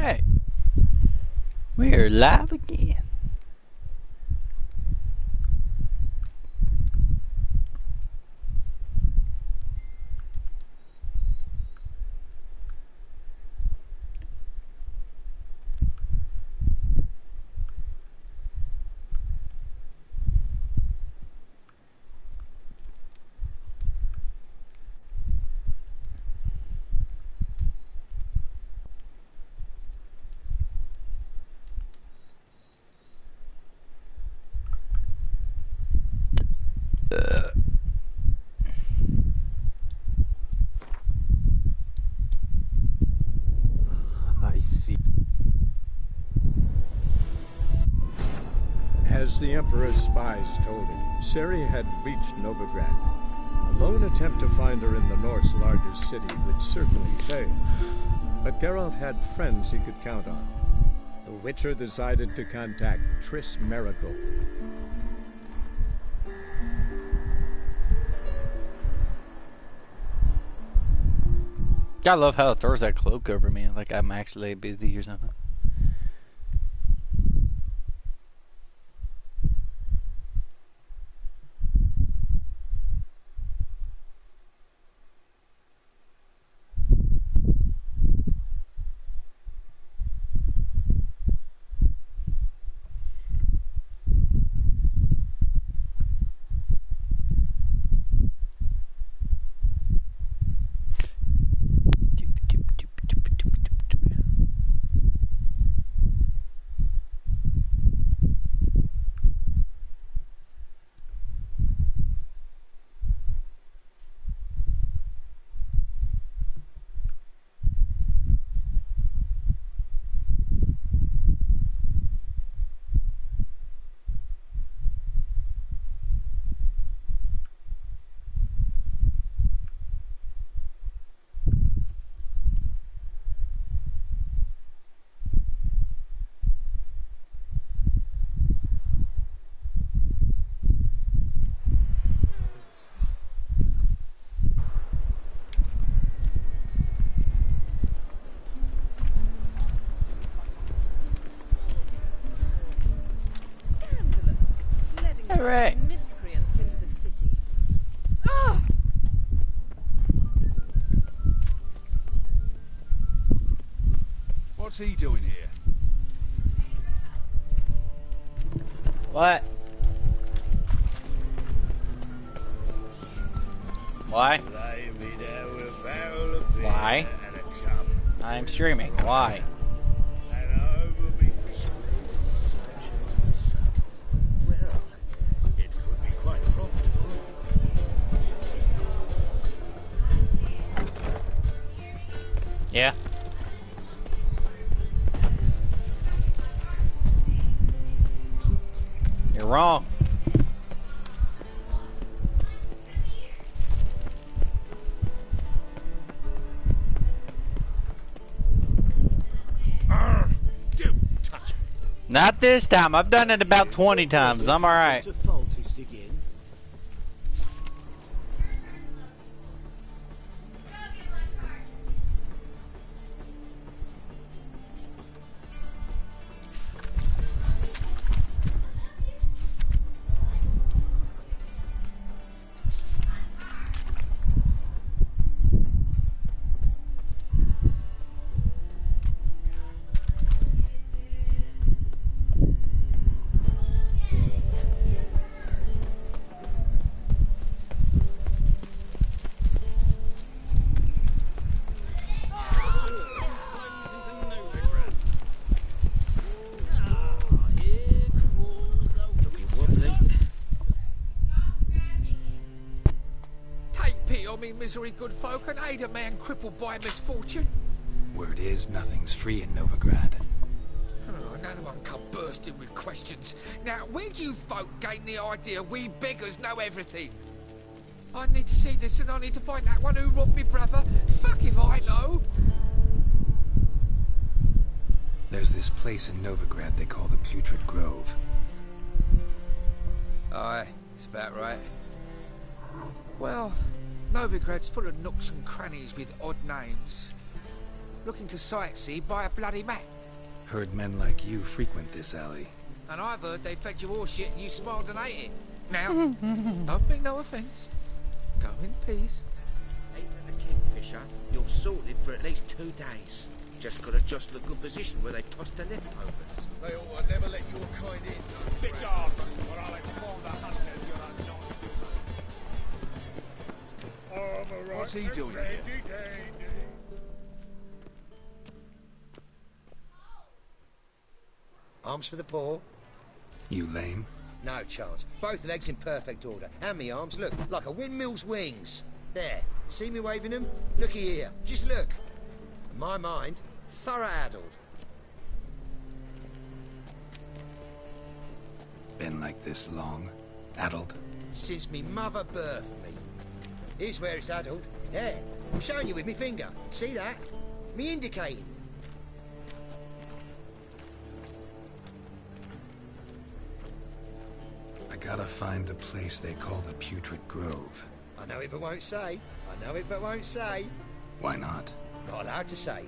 Alright. We're live again. I see. As the Emperor's spies told him, Ciri had reached Novigrad. A lone attempt to find her in the North's largest city would certainly fail. But Geralt had friends he could count on. The Witcher decided to contact Triss Merigold. I love how it throws that cloak over me, like I'm actually busy or something. Right. Miscreants into the city. Oh! What's he doing here? What? Why? Why? I'm streaming. Why? Yeah. You're wrong. Don't touch me. Not this time. I've done it about 20 times. I'm alright. Misery good folk and aid a man crippled by misfortune. Word is nothing's free in Novigrad. Oh, another one come bursting with questions. Now, where do you folk gain the idea we beggars know everything? I need to see this and I need to find that one who robbed me brother. Fuck if I know. There's this place in Novigrad they call the Putrid Grove. Aye, it's about right. Well, Novigrad's full of nooks and crannies with odd names. Looking to sightsee by a bloody map. Heard men like you frequent this alley. And I've heard they fed you all shit and you smiled and ate it. Now, don't mean no offence. Go in peace. Ain't the Kingfisher, you're sorted for at least 2 days. Just gotta adjust the good position where they toss the leftovers. They ought to never let your kind in. Big guard, or I'll inform the hunters you're not. What's he doing here? Arms for the poor? You lame? No chance. Both legs in perfect order. And me arms, look, like a windmill's wings. There. See me waving them? Looky here. Just look. In my mind, thorough addled. Been like this long? Addled? Since me mother birthed me. Here's where it's addled. There. I'm showing you with me finger. See that? Me indicating. I gotta find the place they call the Putrid Grove. I know it but won't say. I know it but won't say. Why not? Not allowed to say.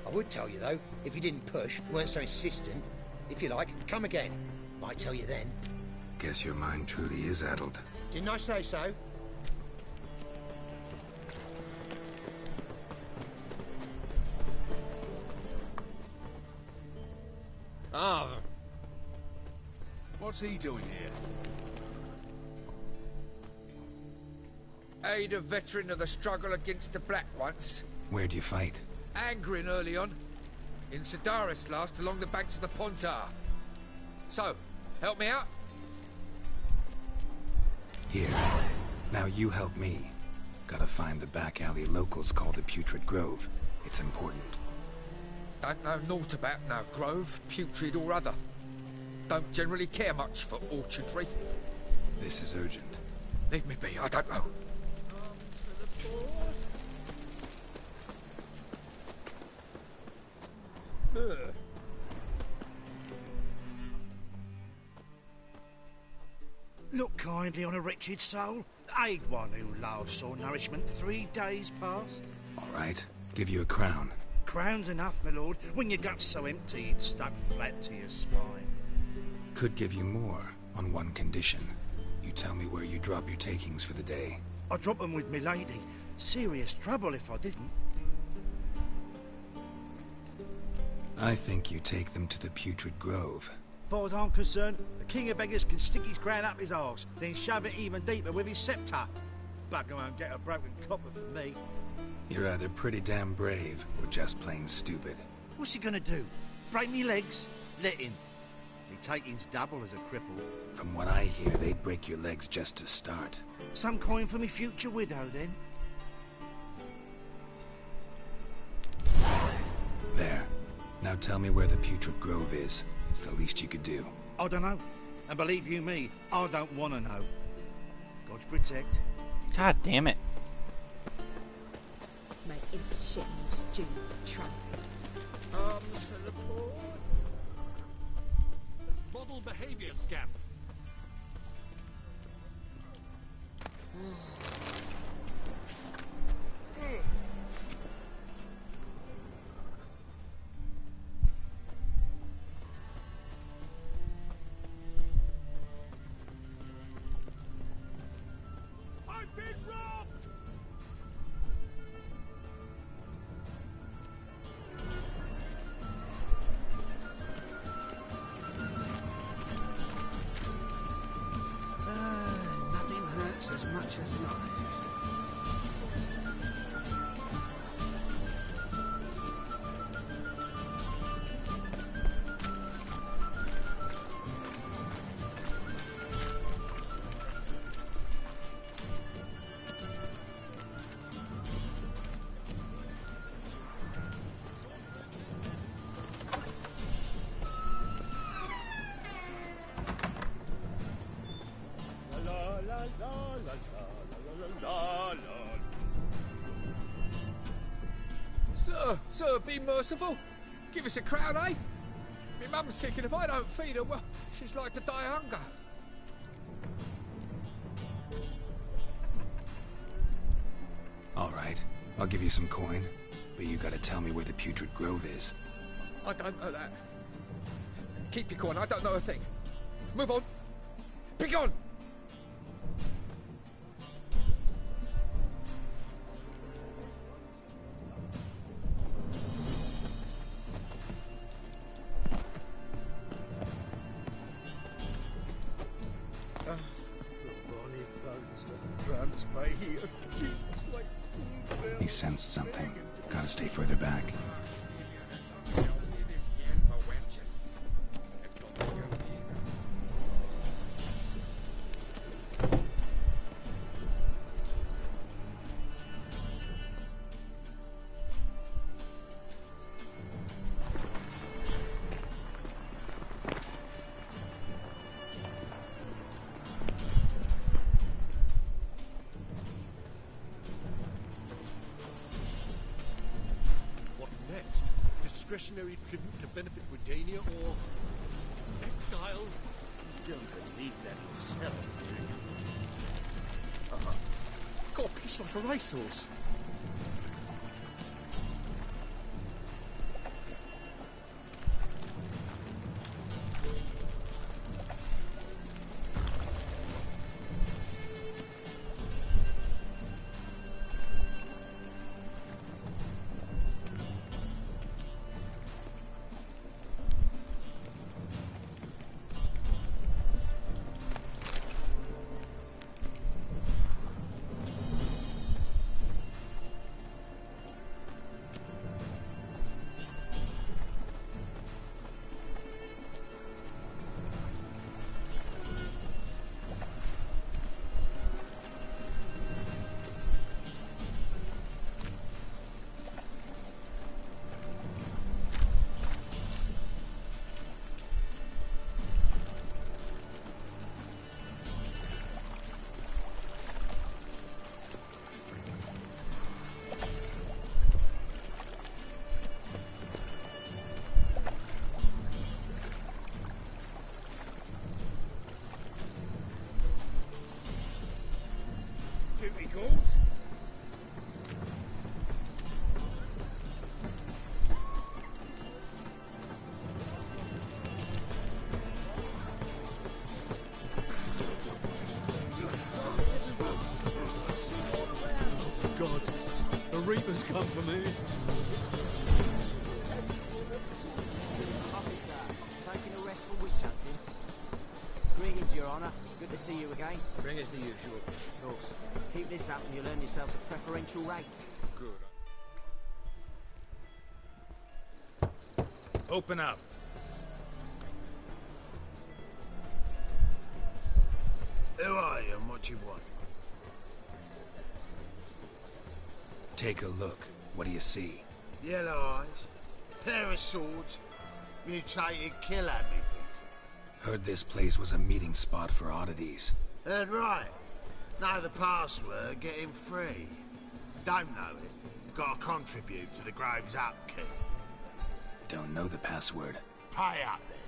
I would tell you though, if you didn't push, weren't so insistent. If you like, come again. Might tell you then. Guess your mind truly is addled. Didn't I say so? Ah. What's he doing here? Aid a veteran of the struggle against the Black once. Where'd you fight? Angering early on. In Sedaris last, along the banks of the Pontar. So, help me out? Here. Now you help me. Gotta find the back alley locals call the Putrid Grove. It's important. Don't know naught about no grove, putrid or other. Don't generally care much for orchardry. This is urgent. Leave me be, I don't know. Look kindly on a wretched soul. Aid one who last saw nourishment 3 days past. All right. Give you a crown. Crown's enough, my lord, when your gut's so empty it's stuck flat to your spine. Could give you more, on one condition. You tell me where you drop your takings for the day. I'd drop them with me lady. Serious trouble if I didn't. I think you take them to the Putrid Grove. Far as I'm concerned, the king of beggars can stick his crown up his arse, then shove it even deeper with his sceptre. Bugger won't get a broken copper from me. You're either pretty damn brave, or just plain stupid. What's he gonna do? Break me legs? Let him. Me taking's double as a cripple. From what I hear, they'd break your legs just to start. Some coin for me future widow, then? There. Now tell me where the Putrid Grove is. It's the least you could do. I don't know. And believe you me, I don't want to know. God protect. God damn it. Make him shit you stupid tramp. Arms for the poor. Model behavior scamp. I've been robbed! Nothing hurts as much as life. Sir, be merciful. Give us a crown, eh? My mum's sick, and if I don't feed her, well, she's like to die of hunger. All right. I'll give you some coin. But you gotta tell me where the Putrid Grove is. I don't know that. Keep your coin, I don't know a thing. Move on. Be gone! He sensed something. Gotta stay further back. Discretionary tribute to benefit Redania or exile? Don't believe that himself, do you? Got a piece like a racehorse. Duty calls. God, the Reapers come for me. Officer, taking a rest for witch hunting. Greetings, Your Honour. Good to see you again. Bring us the usual. Of course. Keep this up and you'll earn yourselves a preferential rate. Good. Open up. Who are you and what you want? Take a look. What do you see? Yellow eyes, pair of swords, mutated kill at me things. Heard this place was a meeting spot for oddities. Heard right. Know the password, get him free. Don't know it, gotta contribute to the Grove's upkeep. Don't know the password. Pay up then.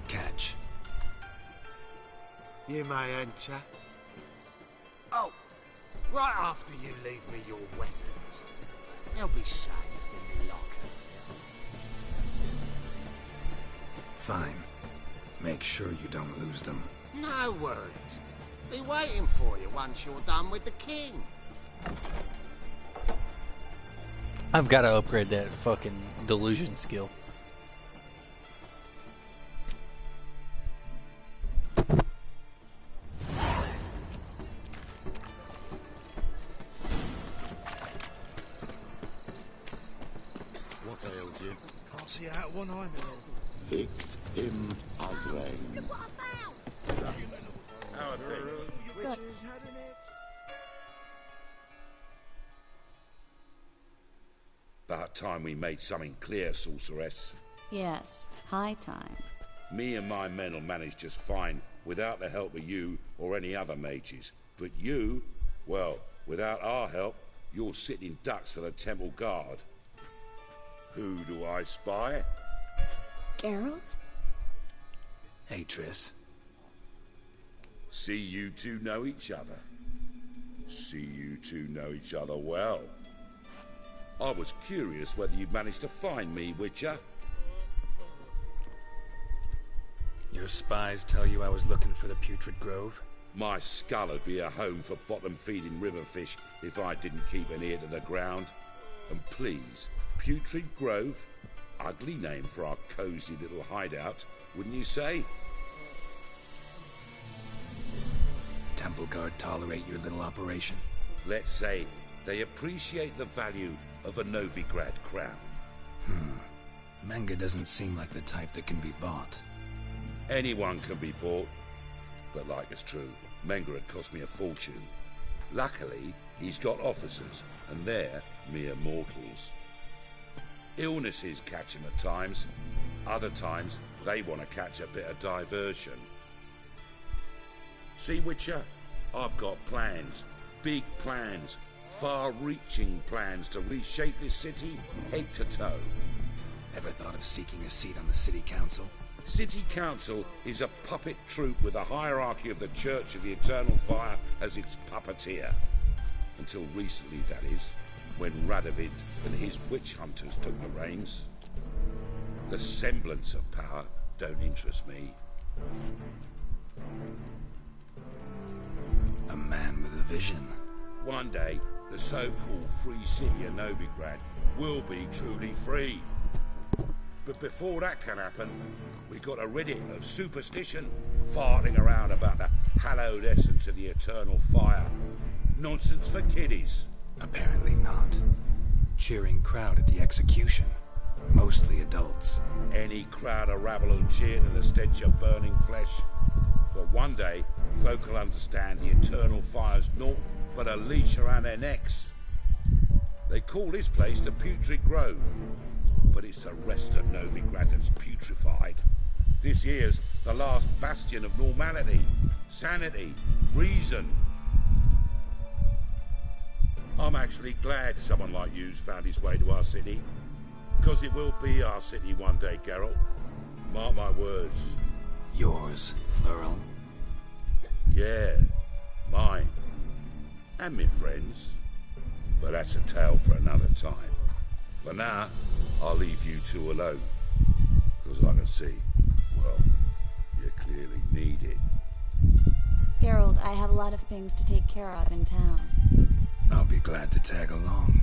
Catch. You may enter. Oh, right after you leave me your weapons. They'll be safe in the locker. Fine. Make sure you don't lose them. No worries. Be waiting for you once you're done with the king. I've got to upgrade that fucking delusion skill. What ails you? Can't see out one eye, my lord. Picked him again. Look what I found! How are things? Good. About time we made something clear, sorceress. Yes, high time. Me and my men will manage just fine without the help of you or any other mages. But you, well, without our help, you're sitting ducks for the temple guard. Who do I spy? Geralt? Hey, Triss. See you two know each other. See you two know each other well. I was curious whether you'd managed to find me, Witcher. Your spies tell you I was looking for the Putrid Grove? My skull would be a home for bottom-feeding river fish if I didn't keep an ear to the ground. And please, Putrid Grove? Ugly name for our cosy little hideout, wouldn't you say? Temple Guard tolerate your little operation? Let's say they appreciate the value of a Novigrad crown. Menga doesn't seem like the type that can be bought. Anyone can be bought. But like it's true, Menga had cost me a fortune. Luckily, he's got officers, and they're mere mortals. Illnesses catch him at times. Other times, they want to catch a bit of diversion. See, Witcher? I've got plans. Big plans. Far-reaching plans to reshape this city head to toe. Ever thought of seeking a seat on the City Council? City Council is a puppet troupe with a hierarchy of the Church of the Eternal Fire as its puppeteer. Until recently, that is, when Radovid and his witch hunters took the reins. The semblance of power don't interest me. A man with a vision. One day, the so-called free city of Novigrad will be truly free. But before that can happen, we got to rid it of superstition, farting around about the hallowed essence of the eternal fire. Nonsense for kiddies. Apparently not. Cheering crowd at the execution. Mostly adults. Any crowd of rabble will cheer to the stench of burning flesh. But one day, folk will understand the eternal fire's naught but a leash around their necks. They call this place the Putrid Grove. But it's the rest of Novigrad that's putrefied. This here's the last bastion of normality, sanity, reason. I'm actually glad someone like you's found his way to our city. Because it will be our city one day, Geralt. Mark my words. Yours, plural? Yeah, mine. And my friends. But that's a tale for another time. For now, I'll leave you two alone. Because I can see, well, you clearly need it. Geralt, I have a lot of things to take care of in town. I'll be glad to tag along.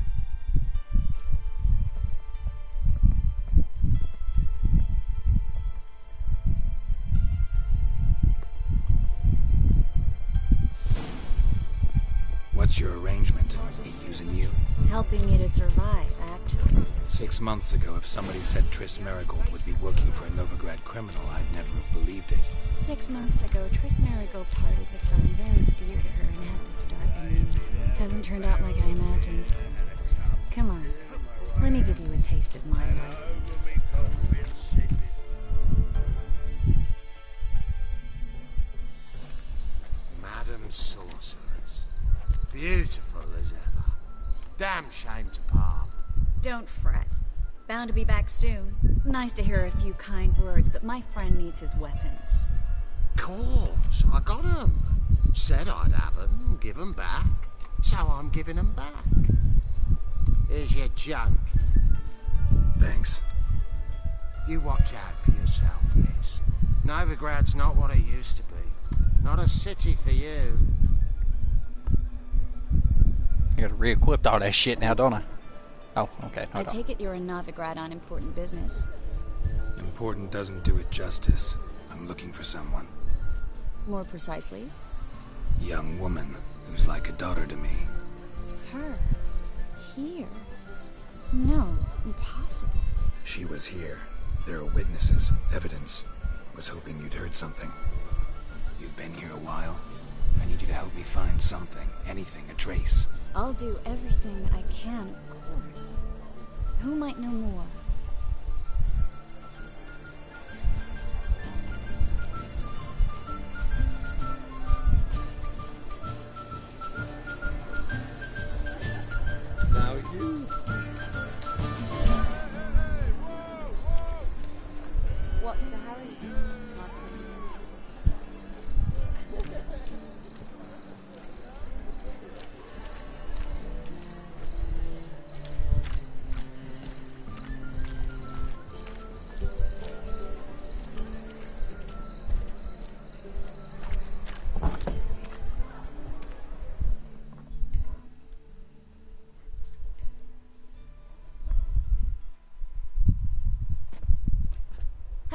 What's your arrangement? He using you? Helping me to survive, actually. 6 months ago, if somebody said Triss Merigold would be working for a Novigrad criminal, I'd never have believed it. 6 months ago, Triss Merigold parted with someone very dear to her and had to start anew. Hasn't turned out like I imagined. Come on, let me give you a taste of my life. Madam Sorceress. Beautiful as ever. Damn shame to part. Don't fret. Bound to be back soon. Nice to hear a few kind words, but my friend needs his weapons. Course, I got 'em. Said I'd have 'em and give 'em back. So I'm giving 'em back. Here's your junk. Thanks. You watch out for yourself, miss. Novigrad's not what it used to be. Not a city for you. I gotta re-equip all that shit now, don't I? Oh, okay. I take it you're in Novigrad on important business. Important doesn't do it justice. I'm looking for someone. More precisely? Young woman who's like a daughter to me. Her? Here? No, impossible. She was here. There are witnesses, evidence. Was hoping you'd heard something. You've been here a while. I need you to help me find something, anything, a trace. I'll do everything I can, of course. Who might know more? Now you. What's the hurry?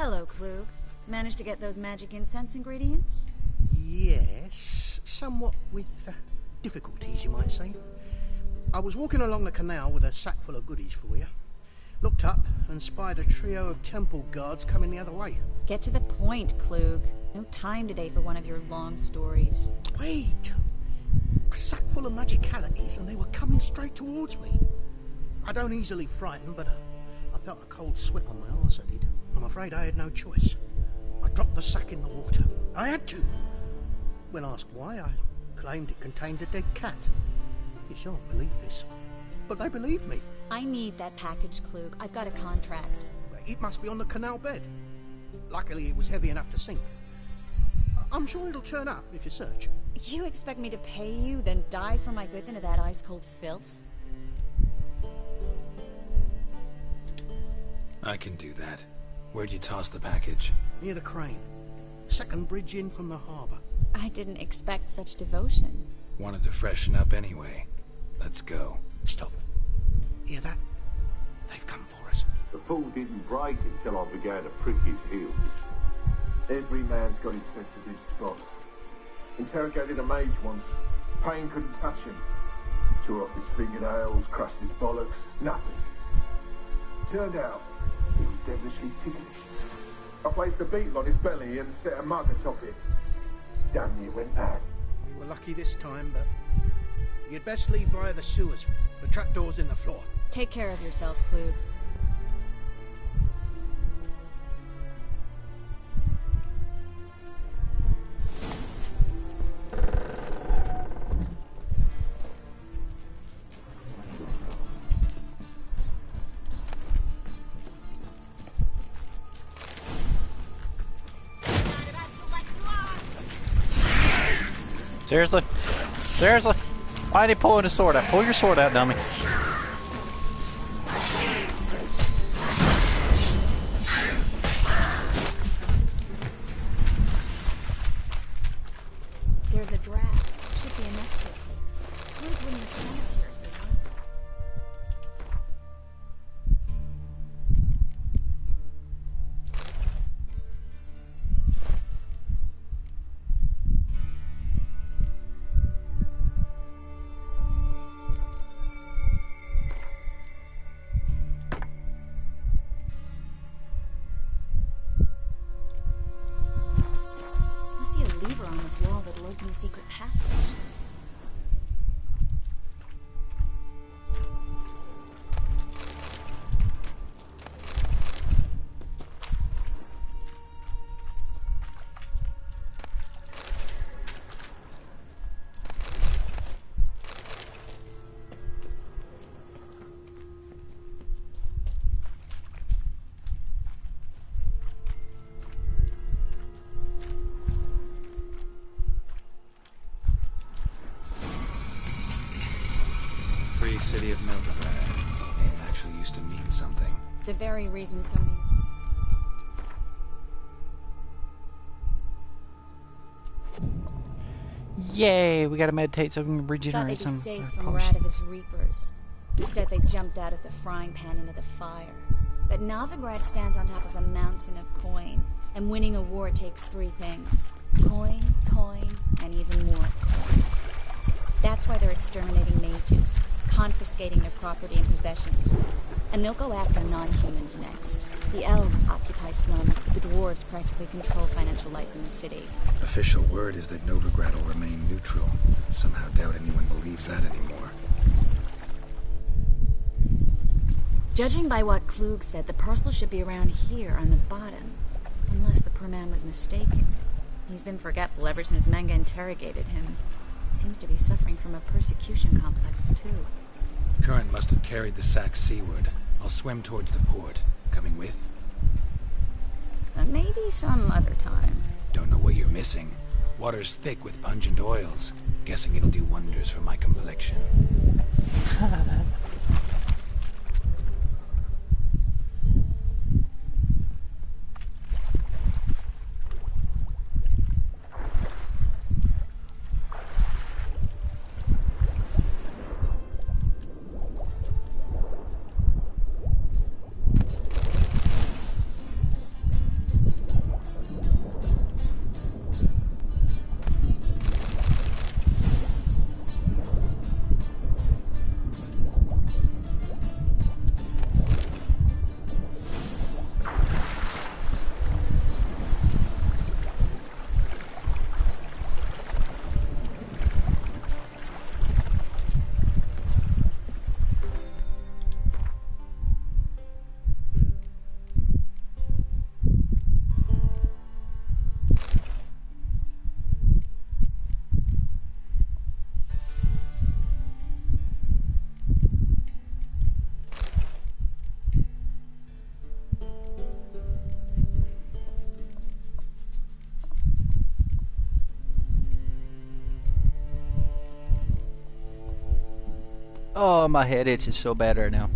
Hello, Klug. Managed to get those magic incense ingredients? Yes, somewhat with difficulties, you might say. I was walking along the canal with a sack full of goodies for you. Looked up and spied a trio of temple guards coming the other way. Get to the point, Klug. No time today for one of your long stories. Wait! A sack full of magicalities and they were coming straight towards me. I don't easily frighten, but I felt a cold sweat on my arse, I did. I'm afraid I had no choice. I dropped the sack in the water. I had to. When asked why, I claimed it contained a dead cat. You shan't believe this, but they believed me. I need that package, Klug. I've got a contract. It must be on the canal bed. Luckily, it was heavy enough to sink. I'm sure it'll turn up if you search. You expect me to pay you, then dive for my goods into that ice-cold filth? I can do that. Where'd you toss the package? Near the crane. Second bridge in from the harbour. I didn't expect such devotion. Wanted to freshen up anyway. Let's go. Stop. Hear that? They've come for us. The fool didn't break until I began to prick his heels. Every man's got his sensitive spots. Interrogated a mage once. Pain couldn't touch him. Tore off his fingernails, crushed his bollocks. Nothing. Turned out, he was devilishly ticklish. I placed a beetle on his belly and set a mug atop it. Damn near went bad. We were lucky this time, but you'd best leave via the sewers. The trapdoor's in the floor. Take care of yourself, Klug. Seriously? Seriously? Why are you pulling his sword out? Pull your sword out, dummy. There's a draft. Should be enough. Klug wouldn't have sent us here if there wasn't. Must be a lever on this wall that'll open the secret passage. Free city of Novigrad. Name actually used to mean something. The very reason so many... Yay, we gotta meditate so we can regenerate Thought they'd be some. safe from Radovid's reapers. Instead, they jumped out of the frying pan into the fire. But Novigrad stands on top of a mountain of coin, and winning a war takes three things. Coin, coin, and even more coin. That's why they're exterminating mages, confiscating their property and possessions. And they'll go after non-humans next. The elves occupy slums, but the dwarves practically control financial life in the city. Official word is that Novigrad will remain neutral. Somehow doubt anyone believes that anymore. Judging by what Klug said, the parcel should be around here on the bottom. Unless the poor man was mistaken. He's been forgetful ever since Manga interrogated him. Seems to be suffering from a persecution complex, too. Current must have carried the sack seaward. I'll swim towards the port. Coming with? Maybe some other time. Don't know what you're missing. Water's thick with pungent oils. Guessing it'll do wonders for my complexion. Oh, my head itches so bad right now.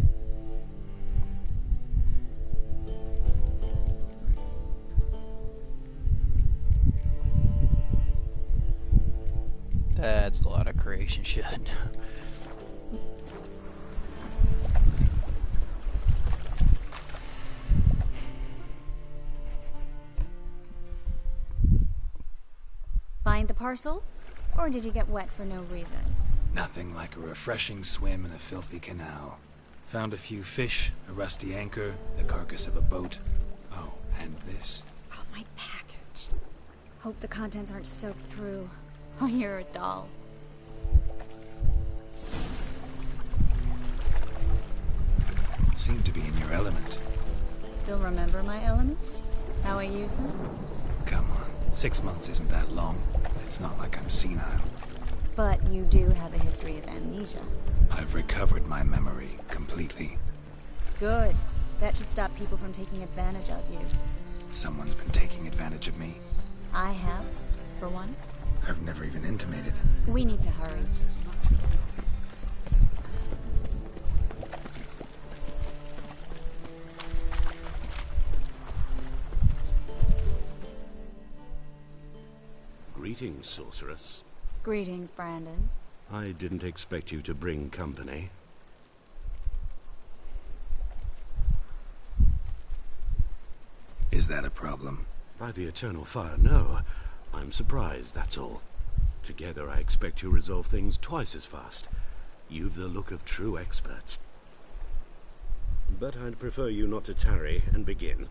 That's a lot of creation shit. Find the parcel? Or did you get wet for no reason? Nothing like a refreshing swim in a filthy canal. Found a few fish, a rusty anchor, the carcass of a boat. Oh, and this. Oh, my package. Hope the contents aren't soaked through. Oh, you're a doll. Seem to be in your element. Still remember my elements? How I use them? Come on, 6 months isn't that long. It's not like I'm senile. But you do have a history of amnesia. I've recovered my memory completely. Good. That should stop people from taking advantage of you. Someone's been taking advantage of me. I have, for one. I've never even intimated. We need to hurry. Greetings, sorceress. Greetings, Brandon. I didn't expect you to bring company. Is that a problem? By the eternal fire, no. I'm surprised, that's all. Together I expect you resolve things twice as fast. You've the look of true experts. But I'd prefer you not to tarry and begin.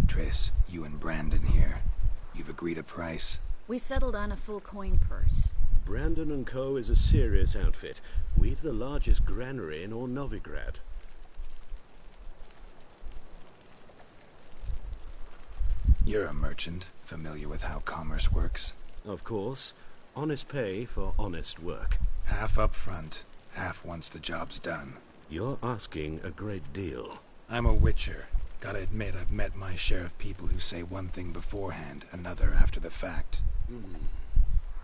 Triss, you and Brandon here. You've agreed a price? We settled on a full coin purse. Brandon & Co. is a serious outfit. We've the largest granary in all Novigrad. You're a merchant, familiar with how commerce works? Of course. Honest pay for honest work. Half up front, half once the job's done. You're asking a great deal. I'm a witcher. Gotta admit, I've met my share of people who say one thing beforehand, another after the fact.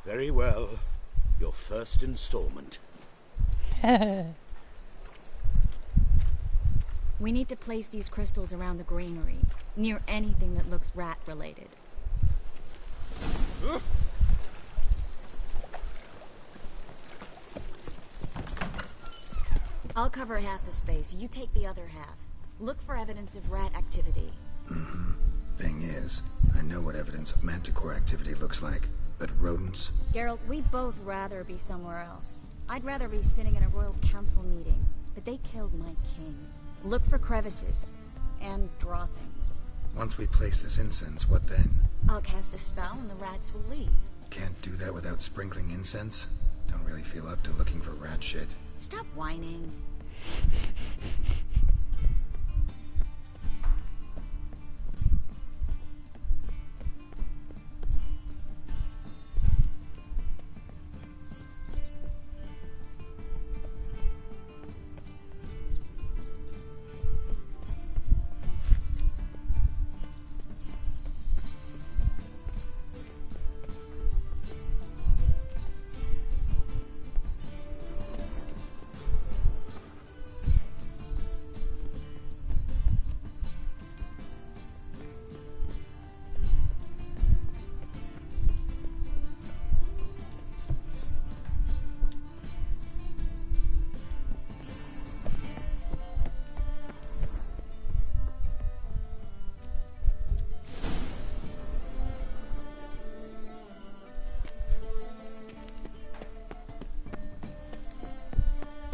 Very well. Your first installment. We need to place these crystals around the granary, near anything that looks rat-related. I'll cover half the space, you take the other half. Look for evidence of rat activity. Thing is, I know what evidence of manticore activity looks like, but rodents? Geralt, we'd both rather be somewhere else. I'd rather be sitting in a royal council meeting, but they killed my king. Look for crevices and droppings. Once we place this incense, what then? I'll cast a spell and the rats will leave. Can't do that without sprinkling incense? Don't really feel up to looking for rat shit. Stop whining.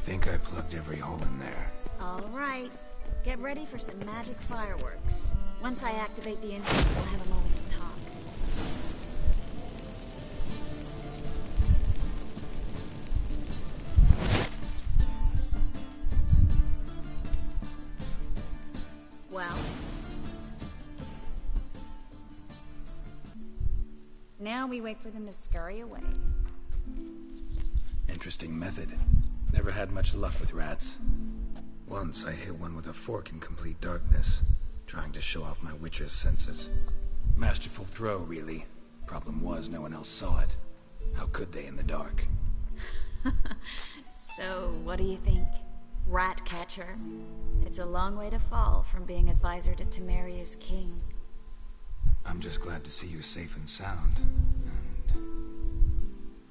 Think I plugged every hole in there. All right. Get ready for some magic fireworks. Once I activate the incense, we'll have a moment to talk. Well? Now we wait for them to scurry away. Interesting method. Never had much luck with rats. Once I hit one with a fork in complete darkness, trying to show off my witcher's senses. Masterful throw, really. Problem was, no one else saw it. How could they in the dark? So, what do you think? Ratcatcher? It's a long way to fall from being advisor to Temeria's king. I'm just glad to see you safe and sound.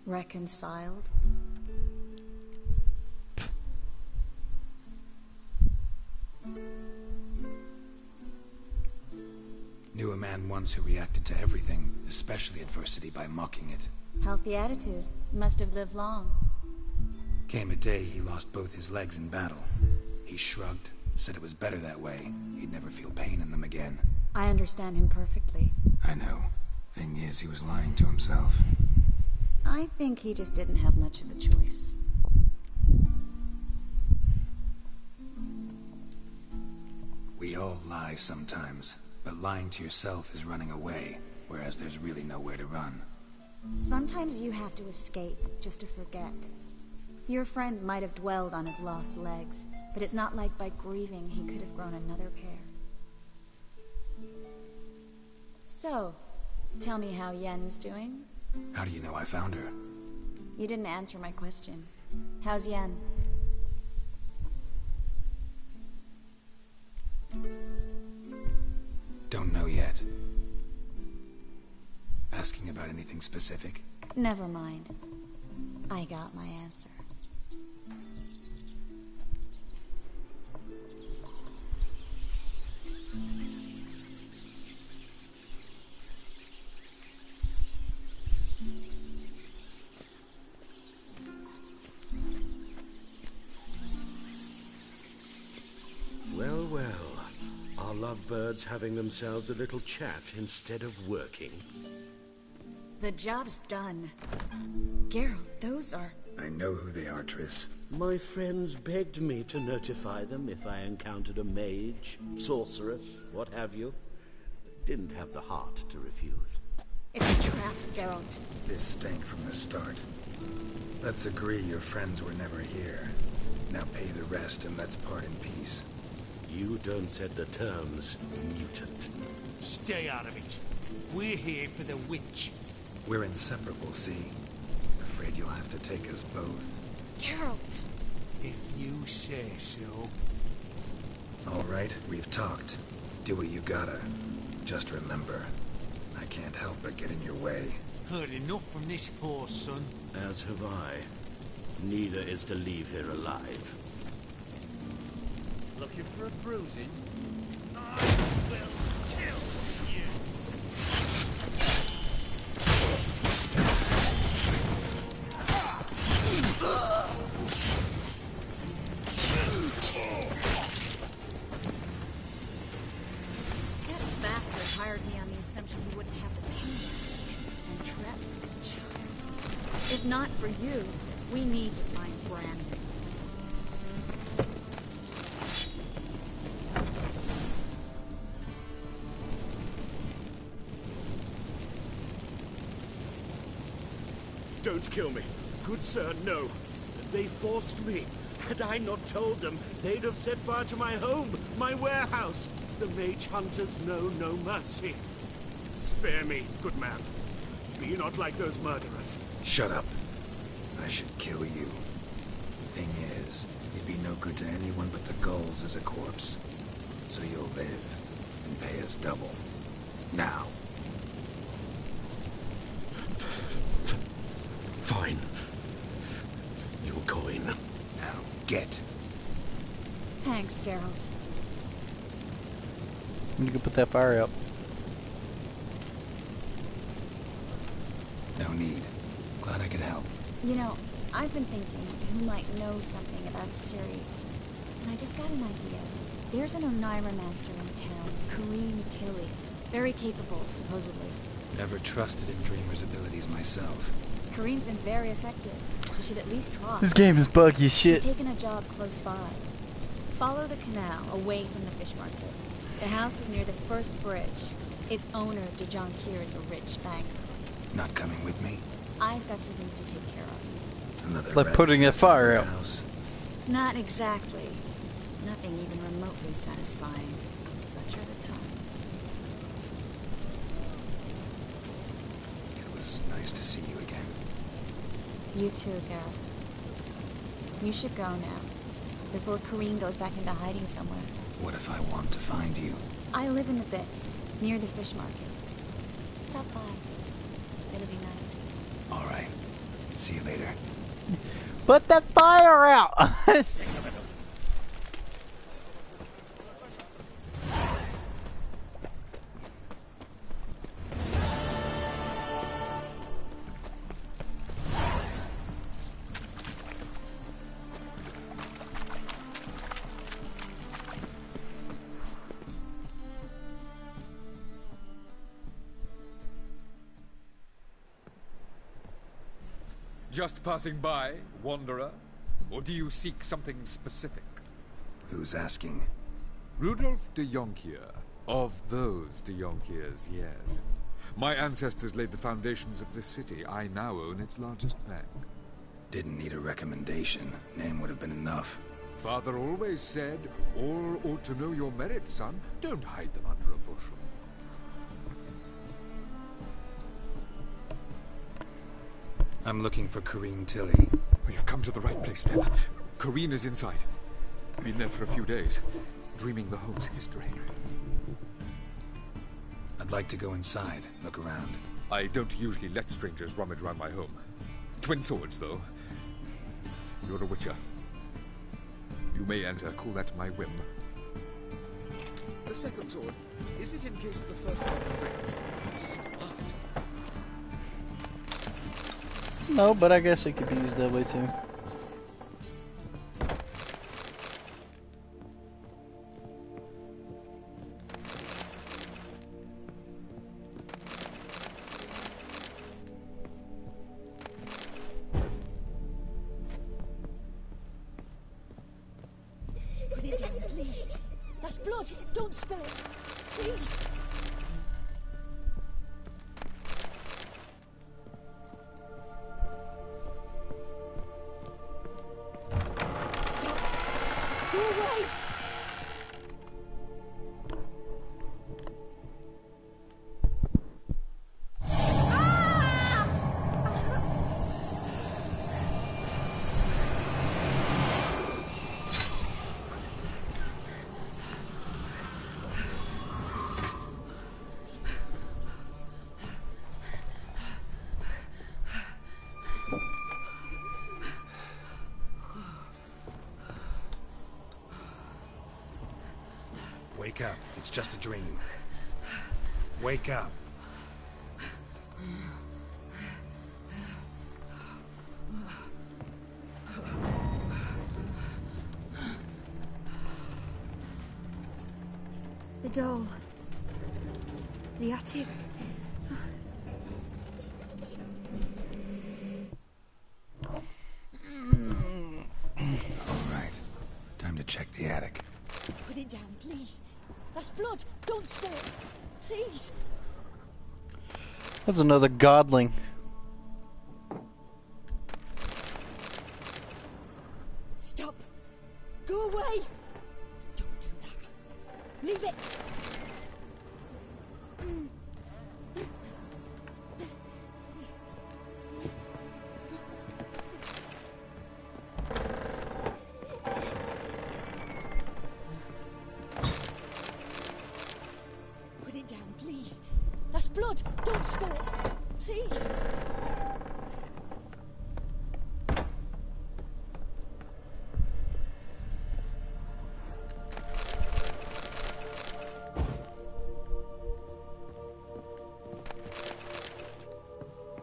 Reconciled? Knew a man once who reacted to everything, especially adversity, by mocking it. Healthy attitude. Must have lived long. Came a day he lost both his legs in battle. He shrugged, said it was better that way. He'd never feel pain in them again. I understand him perfectly. I know. Thing is, he was lying to himself. I think he just didn't have much of a choice. We all lie sometimes, but lying to yourself is running away, whereas there's really nowhere to run. Sometimes you have to escape just to forget. Your friend might have dwelled on his lost legs, but it's not like by grieving he could have grown another pair. So, tell me how Yen's doing? How do you know I found her? You didn't answer my question. How's Yen? Don't know yet. Asking about anything specific? Never mind. I got my answer. Well, well. Are lovebirds having themselves a little chat instead of working? The job's done. Geralt, those are... I know who they are, Triss. My friends begged me to notify them if I encountered a mage, sorceress, what have you. Didn't have the heart to refuse. It's a trap, Geralt. This stank from the start. Let's agree your friends were never here. Now pay the rest and let's part in peace. You don't set the terms, mutant. Stay out of it. We're here for the witch. We're inseparable, see? Afraid you'll have to take us both. Geralt! If you say so. All right, we've talked. Do what you gotta. Just remember, I can't help but get in your way. Heard enough from this horse, son. As have I. Neither is to leave here alive. Looking for a bruising? I will kill you. That bastard hired me on the assumption he wouldn't have the pain and trap the child. If not for you, we need to find Brandon. Don't kill me. Good sir, no. They forced me. Had I not told them, they'd have set fire to my home, my warehouse. The mage hunters know no mercy. Spare me, good man. Be not like those murderers. Shut up. I should kill you. Thing is, you'd be no good to anyone but the gulls as a corpse. So you'll live and pay us double. Now. Fine. Your coin. Now get. Thanks, Geralt. You can put that fire out. No need. Glad I could help. You know, I've been thinking who might know something about Ciri. And I just got an idea. There's an Oneiromancer in town, Kareem Tilly. Very capable, supposedly. Never trusted in Dreamer's abilities myself. Kareem's been very effective. You should at least try. This game is buggy as shit. She's taken a job close by. Follow the canal, away from the fish market. The house is near the first bridge. Its owner, Dejon Kier, is a rich banker. Not coming with me? I've got some things to take care of. Another Like putting that fire out. House. Not exactly. Nothing even remotely satisfying. Such are the times. It was nice to see you again. You too, Geralt. You should go now, before Kareen goes back into hiding somewhere. What if I want to find you? I live in the Bix, near the fish market. Stop by. It'll be nice. All right. See you later. Put that fire out! Just passing by, wanderer? Or do you seek something specific? Who's asking? Rudolf de Jonkier. Of those de Jonkiers, yes. My ancestors laid the foundations of this city. I now own its largest bank. Didn't need a recommendation. Name would have been enough. Father always said, all ought to know your merits, son. Don't hide them under a bushel. I'm looking for Kareen Tilly. You've come to the right place, then. Kareen is inside. Been there for a few days, dreaming the home's history. I'd like to go inside, look around. I don't usually let strangers rummage around my home. Twin swords, though. You're a witcher. You may enter, call that my whim. The second sword, is it in case the first one breaks? Smart. No, but I guess it could be used that way too. Put it down, please. That's blood. Don't spill it. Please. Go away! Wake up. It's just a dream. Wake up. The doll. The attic. All right. Time to check the attic. Put it down, please. That's blood. Don't spill it. Please. That's another godling. Stop. Go away. Don't do that. Leave it. Put it down, please. That's blood. Don't spill it. Please.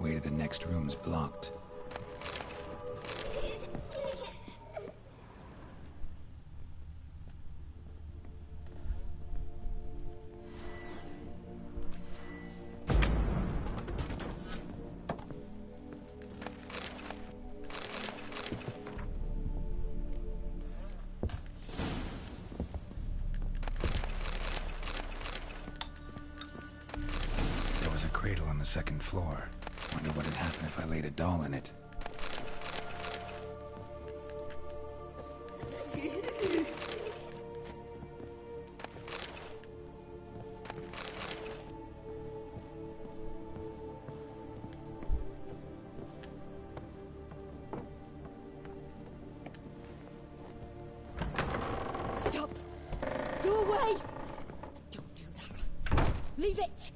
Way to the next room's blocked. There was a cradle on the second floor. Wonder what'd happen if I laid a doll in it. away! Don't do that. Leave it!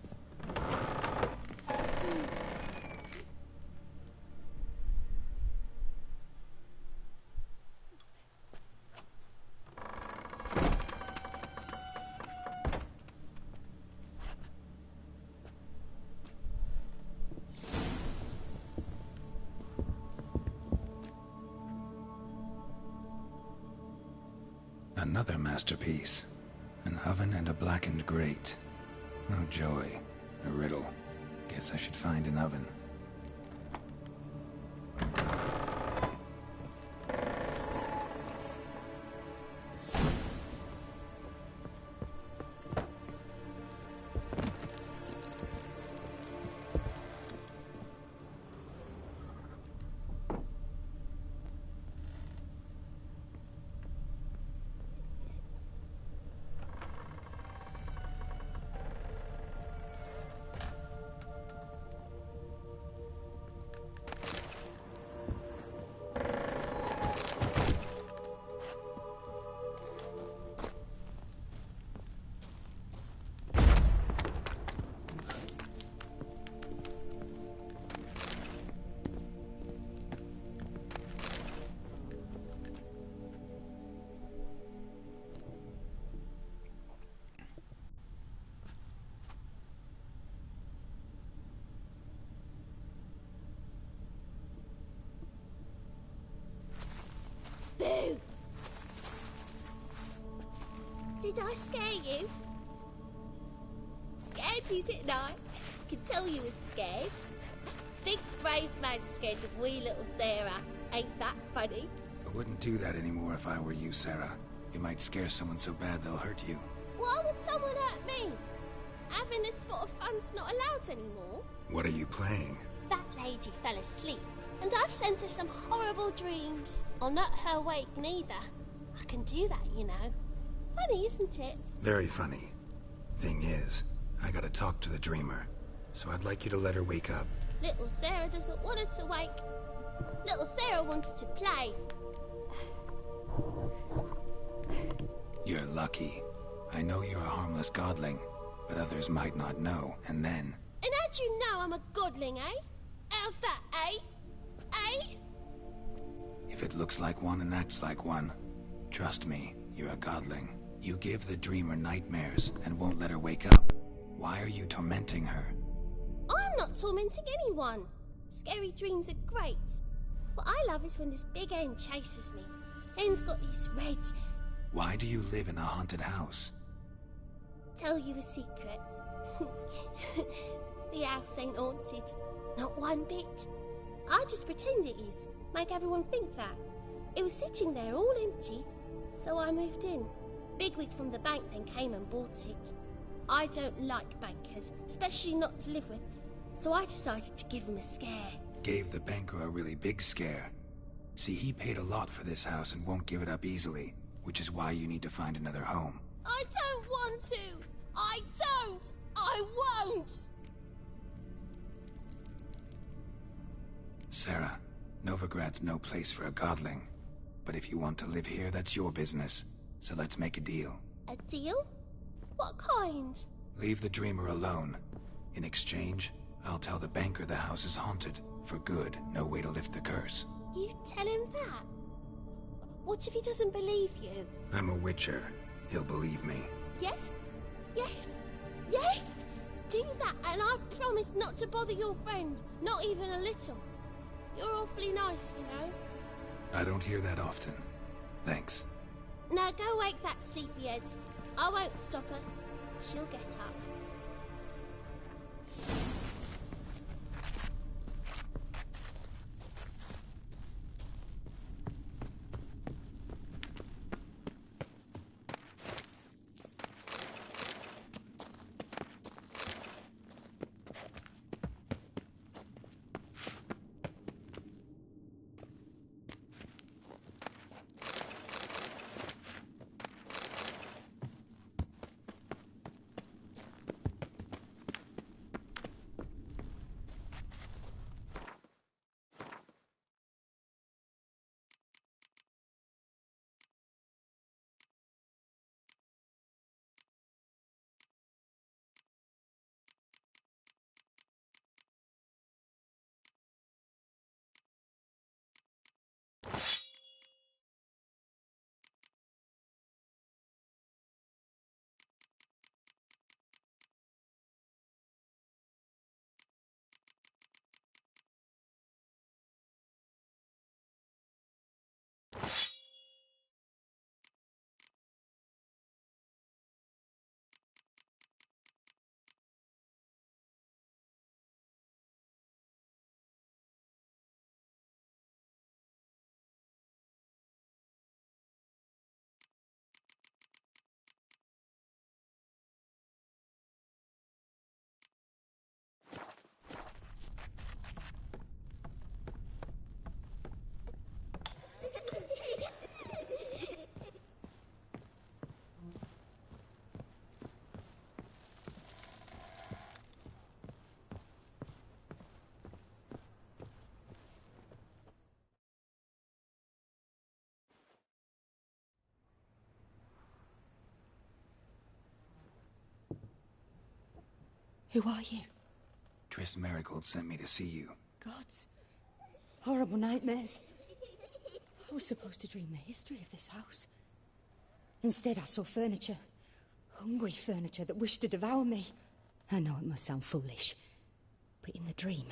Another masterpiece. An oven and a blackened grate. Oh joy. A riddle. Guess I should find an oven. Boo! Did I scare you? Scared you, didn't I? I could tell you was scared. Big brave man scared of wee little Sarah. Ain't that funny? I wouldn't do that anymore if I were you, Sarah. You might scare someone so bad they'll hurt you. Why would someone hurt me? Having a spot of fun's not allowed anymore. What are you playing? That lady fell asleep, and I've sent her some horrible dreams. I'll not her wake neither. I can do that, you know. Funny, isn't it? Very funny. Thing is, I gotta talk to the dreamer, so I'd like you to let her wake up. Little Sarah doesn't want her to wake. Little Sarah wants to play. You're lucky. I know you're a harmless godling, but others might not know, and then... And how'd you know I'm a godling, eh? How's that, eh? Eh? If it looks like one and acts like one, trust me, you're a godling. You give the dreamer nightmares and won't let her wake up. Why are you tormenting her? I'm not tormenting anyone. Scary dreams are great. What I love is when this big hen chases me. Hen's got these red... Why do you live in a haunted house? Tell you a secret. The house ain't haunted. Not one bit. I just pretend it is. Make everyone think that. It was sitting there all empty, so I moved in. Bigwig from the bank then came and bought it. I don't like bankers, especially not to live with, so I decided to give him a scare. Gave the banker a really big scare. See, he paid a lot for this house and won't give it up easily, which is why you need to find another home. I don't want to! I don't! I won't! Sarah, Novigrad's no place for a godling. But if you want to live here, that's your business. So let's make a deal. A deal? What kind? Leave the dreamer alone. In exchange, I'll tell the banker the house is haunted. For good, no way to lift the curse. You tell him that? What if he doesn't believe you? I'm a witcher. He'll believe me. Yes? Yes? Yes! Do that, and I promise not to bother your friend. Not even a little. You're awfully nice, you know. I don't hear that often. Thanks. Now go wake that sleepyhead. I won't stop her. She'll get up. Who are you? Triss Merigold sent me to see you. Gods. Horrible nightmares. I was supposed to dream the history of this house. Instead, I saw furniture. Hungry furniture that wished to devour me. I know it must sound foolish, but in the dream,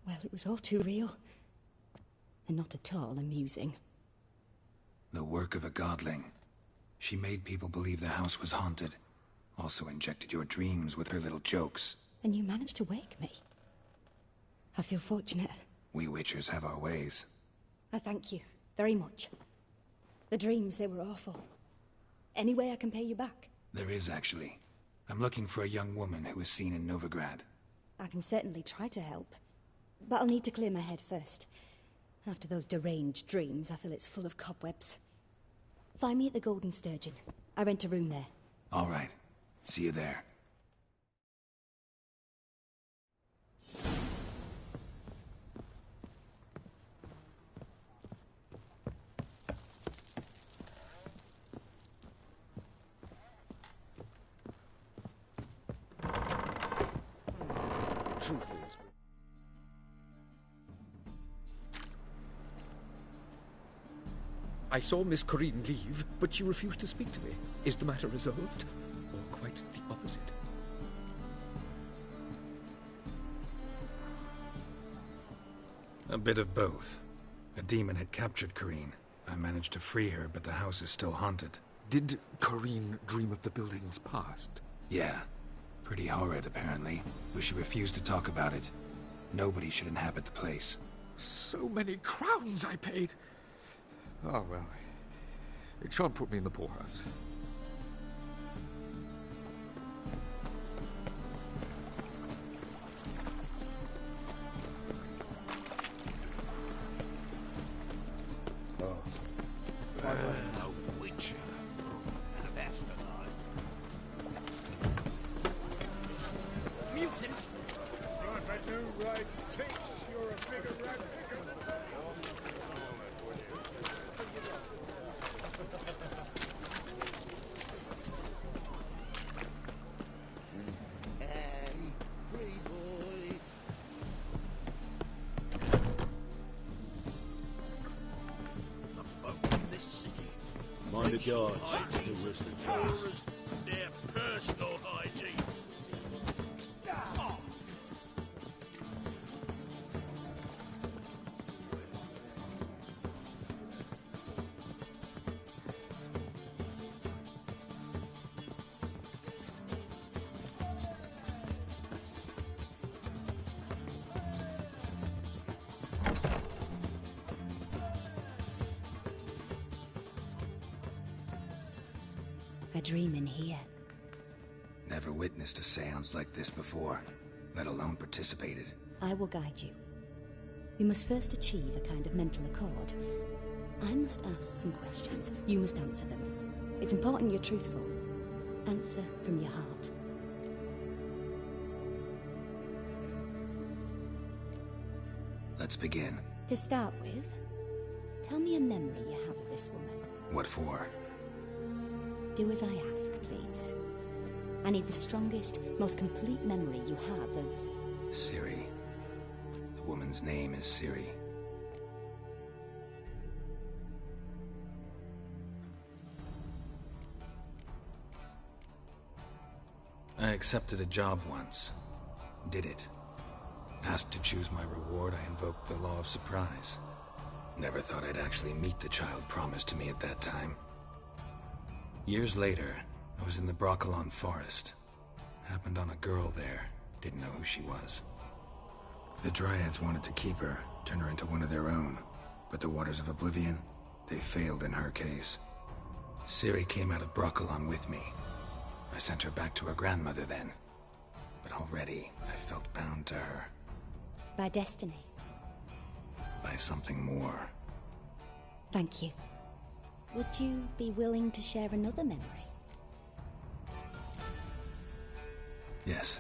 well, it was all too real. And not at all amusing. The work of a godling. She made people believe the house was haunted. Also injected your dreams with her little jokes. And you managed to wake me. I feel fortunate. We Witchers have our ways. I thank you very much. The dreams, they were awful. Any way I can pay you back? There is, actually. I'm looking for a young woman who was seen in Novigrad. I can certainly try to help. But I'll need to clear my head first. After those deranged dreams, I feel it's full of cobwebs. Find me at the Golden Sturgeon. I rent a room there. All right. See you there. Truth is... I saw Miss Corinne leave, but she refused to speak to me. Is the matter resolved? Or quite the opposite? A bit of both. A demon had captured Corinne. I managed to free her, but the house is still haunted. Did Corinne dream of the building's past? Yeah. Pretty horrid, apparently. Though she refused to talk about it. Nobody should inhabit the place. So many crowns I paid! Oh, well. It shan't put me in the poorhouse. Oh. A witcher. And a bastard. Mutant! Not a new right takes, you're a bigger rat. Mind the guards. Who was the Horrors, their personal hygiene. I dream in here. Never witnessed a seance like this before, let alone participated. I will guide you. You must first achieve a kind of mental accord. I must ask some questions. You must answer them. It's important you're truthful. Answer from your heart. Let's begin. To start with, tell me a memory you have of this woman. What for? Do as I ask, please. I need the strongest, most complete memory you have of... Ciri. The woman's name is Ciri. I accepted a job once. Did it. Asked to choose my reward, I invoked the law of surprise. Never thought I'd actually meet the child promised to me at that time. Years later, I was in the Brokilon forest. Happened on a girl there. Didn't know who she was. The Dryads wanted to keep her, turn her into one of their own. But the Waters of Oblivion, they failed in her case. Ciri came out of Brokilon with me. I sent her back to her grandmother then. But already, I felt bound to her. By destiny. By something more. Thank you. Would you be willing to share another memory? Yes.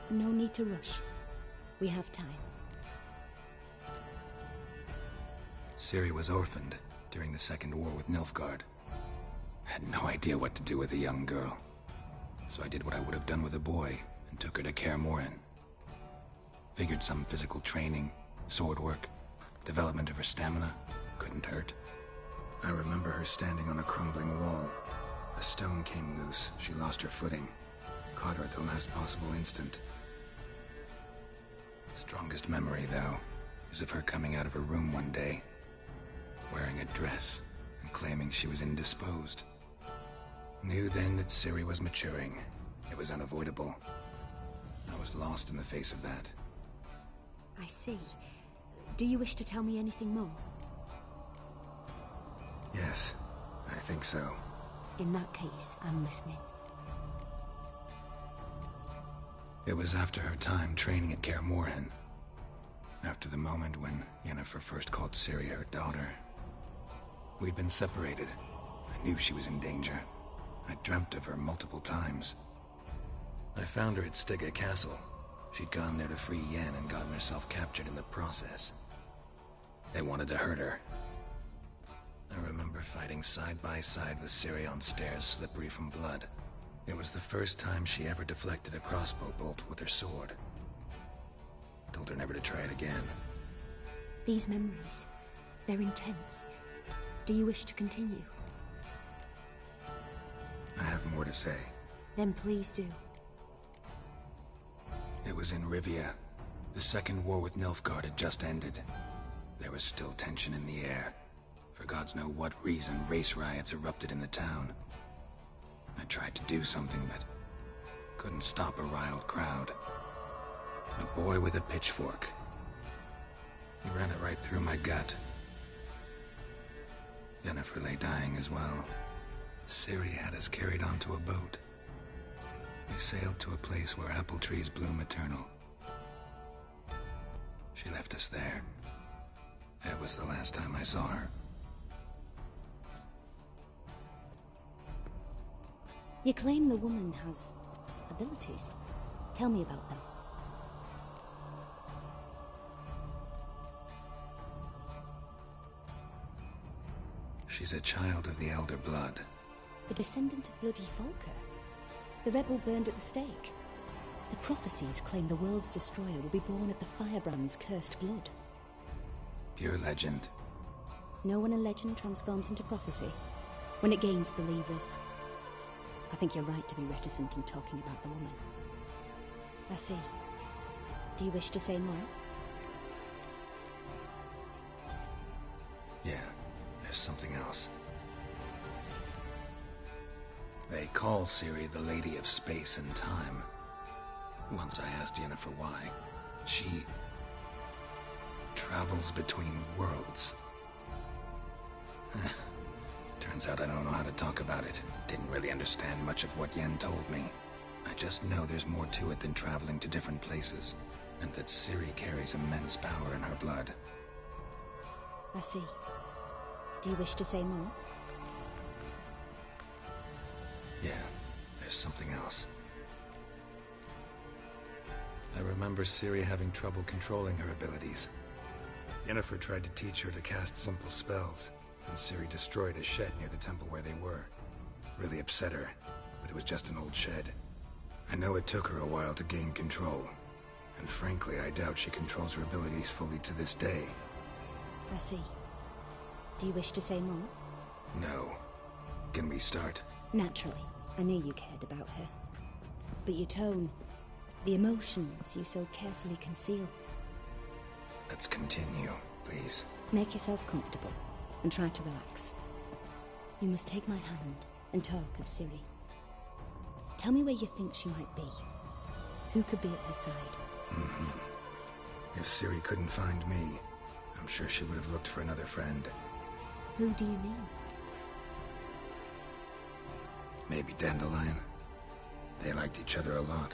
No need to rush. We have time. Ciri was orphaned during the Second War with Nilfgaard. Had no idea what to do with a young girl. so I did what I would have done with a boy and took her to Kaer Morhen. Figured some physical training, sword work, development of her stamina couldn't hurt. I remember her standing on a crumbling wall. A stone came loose, she lost her footing. Caught her at the last possible instant. Strongest memory, though, is of her coming out of her room one day, wearing a dress and claiming she was indisposed. Knew then that Ciri was maturing. It was unavoidable. I was lost in the face of that. I see. Do you wish to tell me anything more? Yes, I think so. In that case, I'm listening. It was after her time training at Kaer Morhen. After the moment when Yennefer first called Ciri her daughter. We'd been separated. I knew she was in danger. I dreamt of her multiple times. I found her at Stygga Castle. She'd gone there to free Yen and gotten herself captured in the process. They wanted to hurt her. I remember fighting side by side with Ciri on stairs slippery from blood. It was the first time she ever deflected a crossbow bolt with her sword. Told her never to try it again. These memories, they're intense. Do you wish to continue? I have more to say. Then please do. It was in Rivia. The second war with Nilfgaard had just ended. There was still tension in the air. For gods know what reason, race riots erupted in the town. I tried to do something, but couldn't stop a riled crowd. A boy with a pitchfork. He ran it right through my gut. Yennefer lay dying as well. Ciri had us carried onto a boat. We sailed to a place where apple trees bloom eternal. She left us there. That was the last time I saw her. You claim the woman has abilities. Tell me about them. She's a child of the Elder Blood. The descendant of bloody Volker. The rebel burned at the stake. The prophecies claim the world's destroyer will be born of the firebrand's cursed blood. Pure legend. No one in legend transforms into prophecy when it gains believers. I think you're right to be reticent in talking about the woman. I see. Do you wish to say more? Yeah, there's something else. They call Ciri the Lady of Space and Time. Once I asked Yennefer why. She travels between worlds. Turns out I don't know how to talk about it. Didn't really understand much of what Yen told me. I just know there's more to it than traveling to different places, and that Ciri carries immense power in her blood. I see. Do you wish to say more? Yeah, there's something else. I remember Ciri having trouble controlling her abilities. Yennefer tried to teach her to cast simple spells, and Ciri destroyed a shed near the temple where they were. Really upset her, but it was just an old shed. I know it took her a while to gain control, and frankly, I doubt she controls her abilities fully to this day. I see. Do you wish to say more? No. Can we start? Naturally. I knew you cared about her. But your tone, the emotions you so carefully conceal. Let's continue, please. Make yourself comfortable and try to relax. You must take my hand and talk of Ciri. Tell me where you think she might be. Who could be at her side? If Ciri couldn't find me, I'm sure she would have looked for another friend. Who do you mean? Maybe Dandelion. They liked each other a lot.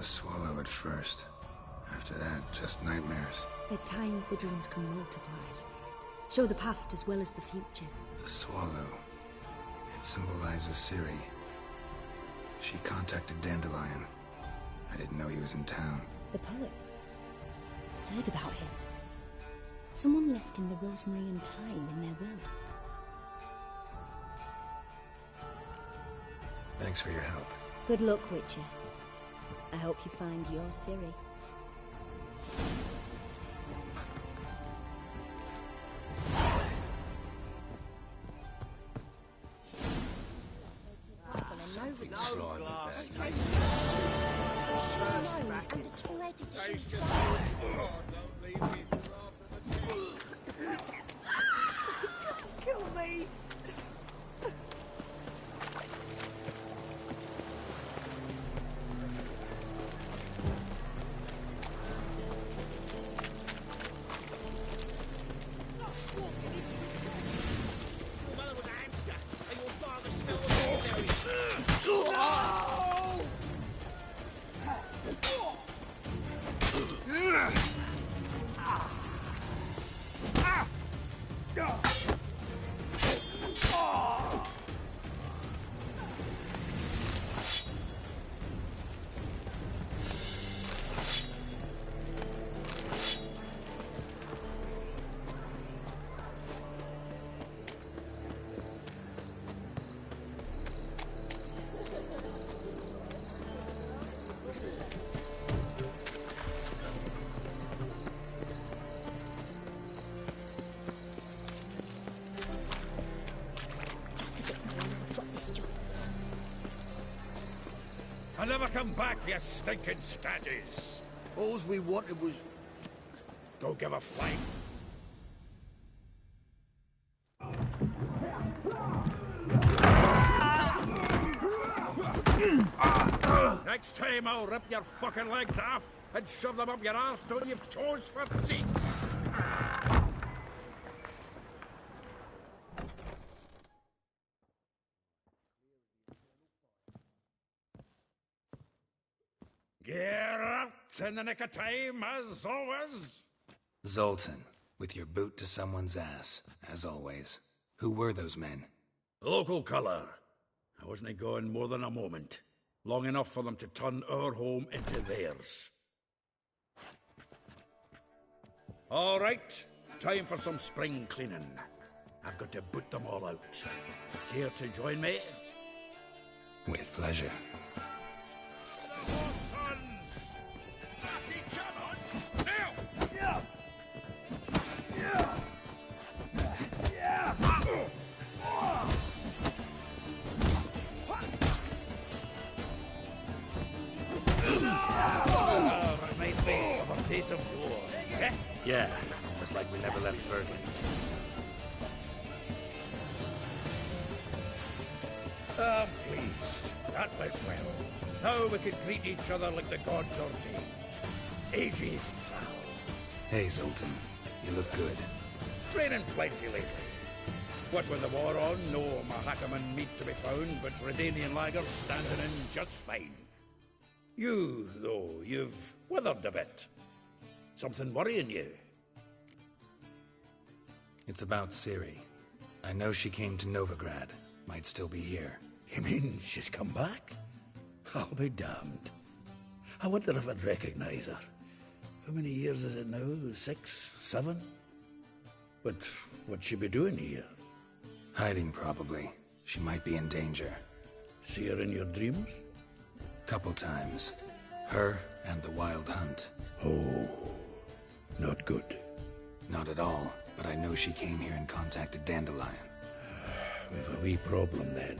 a swallow at first. After that, just nightmares. At times, the dreams can multiply. Show the past as well as the future. The swallow. It symbolizes Ciri. She contacted Dandelion. I didn't know he was in town. The poet. Heard about him. Someone left him the rosemary and thyme in their will. Thanks for your help. Good luck, Witcher. I hope you find your Ciri. And a two-headed sheep. Kill me! I'll never come back, you stinking staggies. All we wanted was... Don't give a flying. Next time I'll rip your fucking legs off and shove them up your arse till you've toes for teeth. Geralt, in the nick of time, as always. Zoltan, with your boot to someone's ass, as always. Who were those men? Local colour. I wasn't going more than a moment. Long enough for them to turn our home into theirs. All right, time for some spring cleaning. I've got to boot them all out. Care to join me? With pleasure. Days of war. Yes? Yeah, just like we never left Bergen. I'm pleased. That went well. Now we can treat each other like the gods ordained. Ages, pal. Hey, Zoltan. You look good. Training plenty lately. What with the war on, no Mahakaman meat to be found, but Redanian lagers standing in just fine. You, though, you've withered a bit. Something worrying you? It's about Ciri. I know she came to Novigrad. Might still be here. You mean she's come back? I'll be damned. I wonder if I'd recognize her. How many years is it now? 6, 7? But what'd she be doing here? Hiding, probably. She might be in danger. See her in your dreams? Couple times. Her and the Wild Hunt. Oh, not good. Not at all, but I know she came here and contacted Dandelion. We've a wee problem then.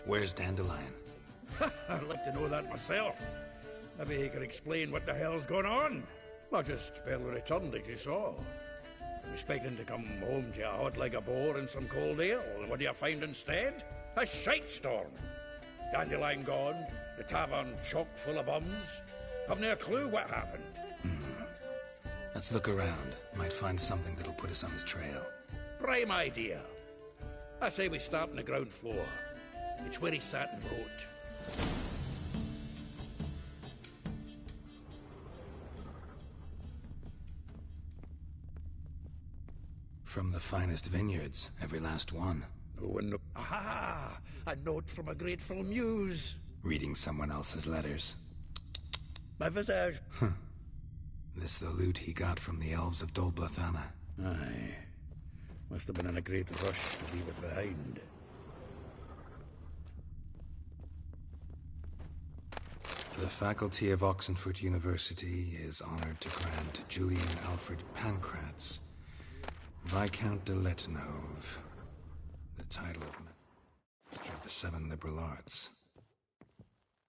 Where's Dandelion? I'd like to know that myself. Maybe he could explain what the hell's going on. I just barely returned, as you saw. I'm expecting to come home to a hot like a boar and some cold ale. What do you find instead? A shite storm. Dandelion gone, the tavern chock full of bums. Haven't a clue what happened. Let's look around. Might find something that'll put us on his trail. Prime idea. I say we start on the ground floor. It's where he sat and wrote. From the finest vineyards, every last one. No one know. Aha! A note from a grateful muse. Reading someone else's letters. My visage. This the loot he got from the elves of Dol Blathanna. Aye. Must have been in a great rush to leave it behind. The faculty of Oxenford University is honored to grant Julian Alfred Pancratz, Viscount de Letenove, the title of Master of the Seven Liberal Arts.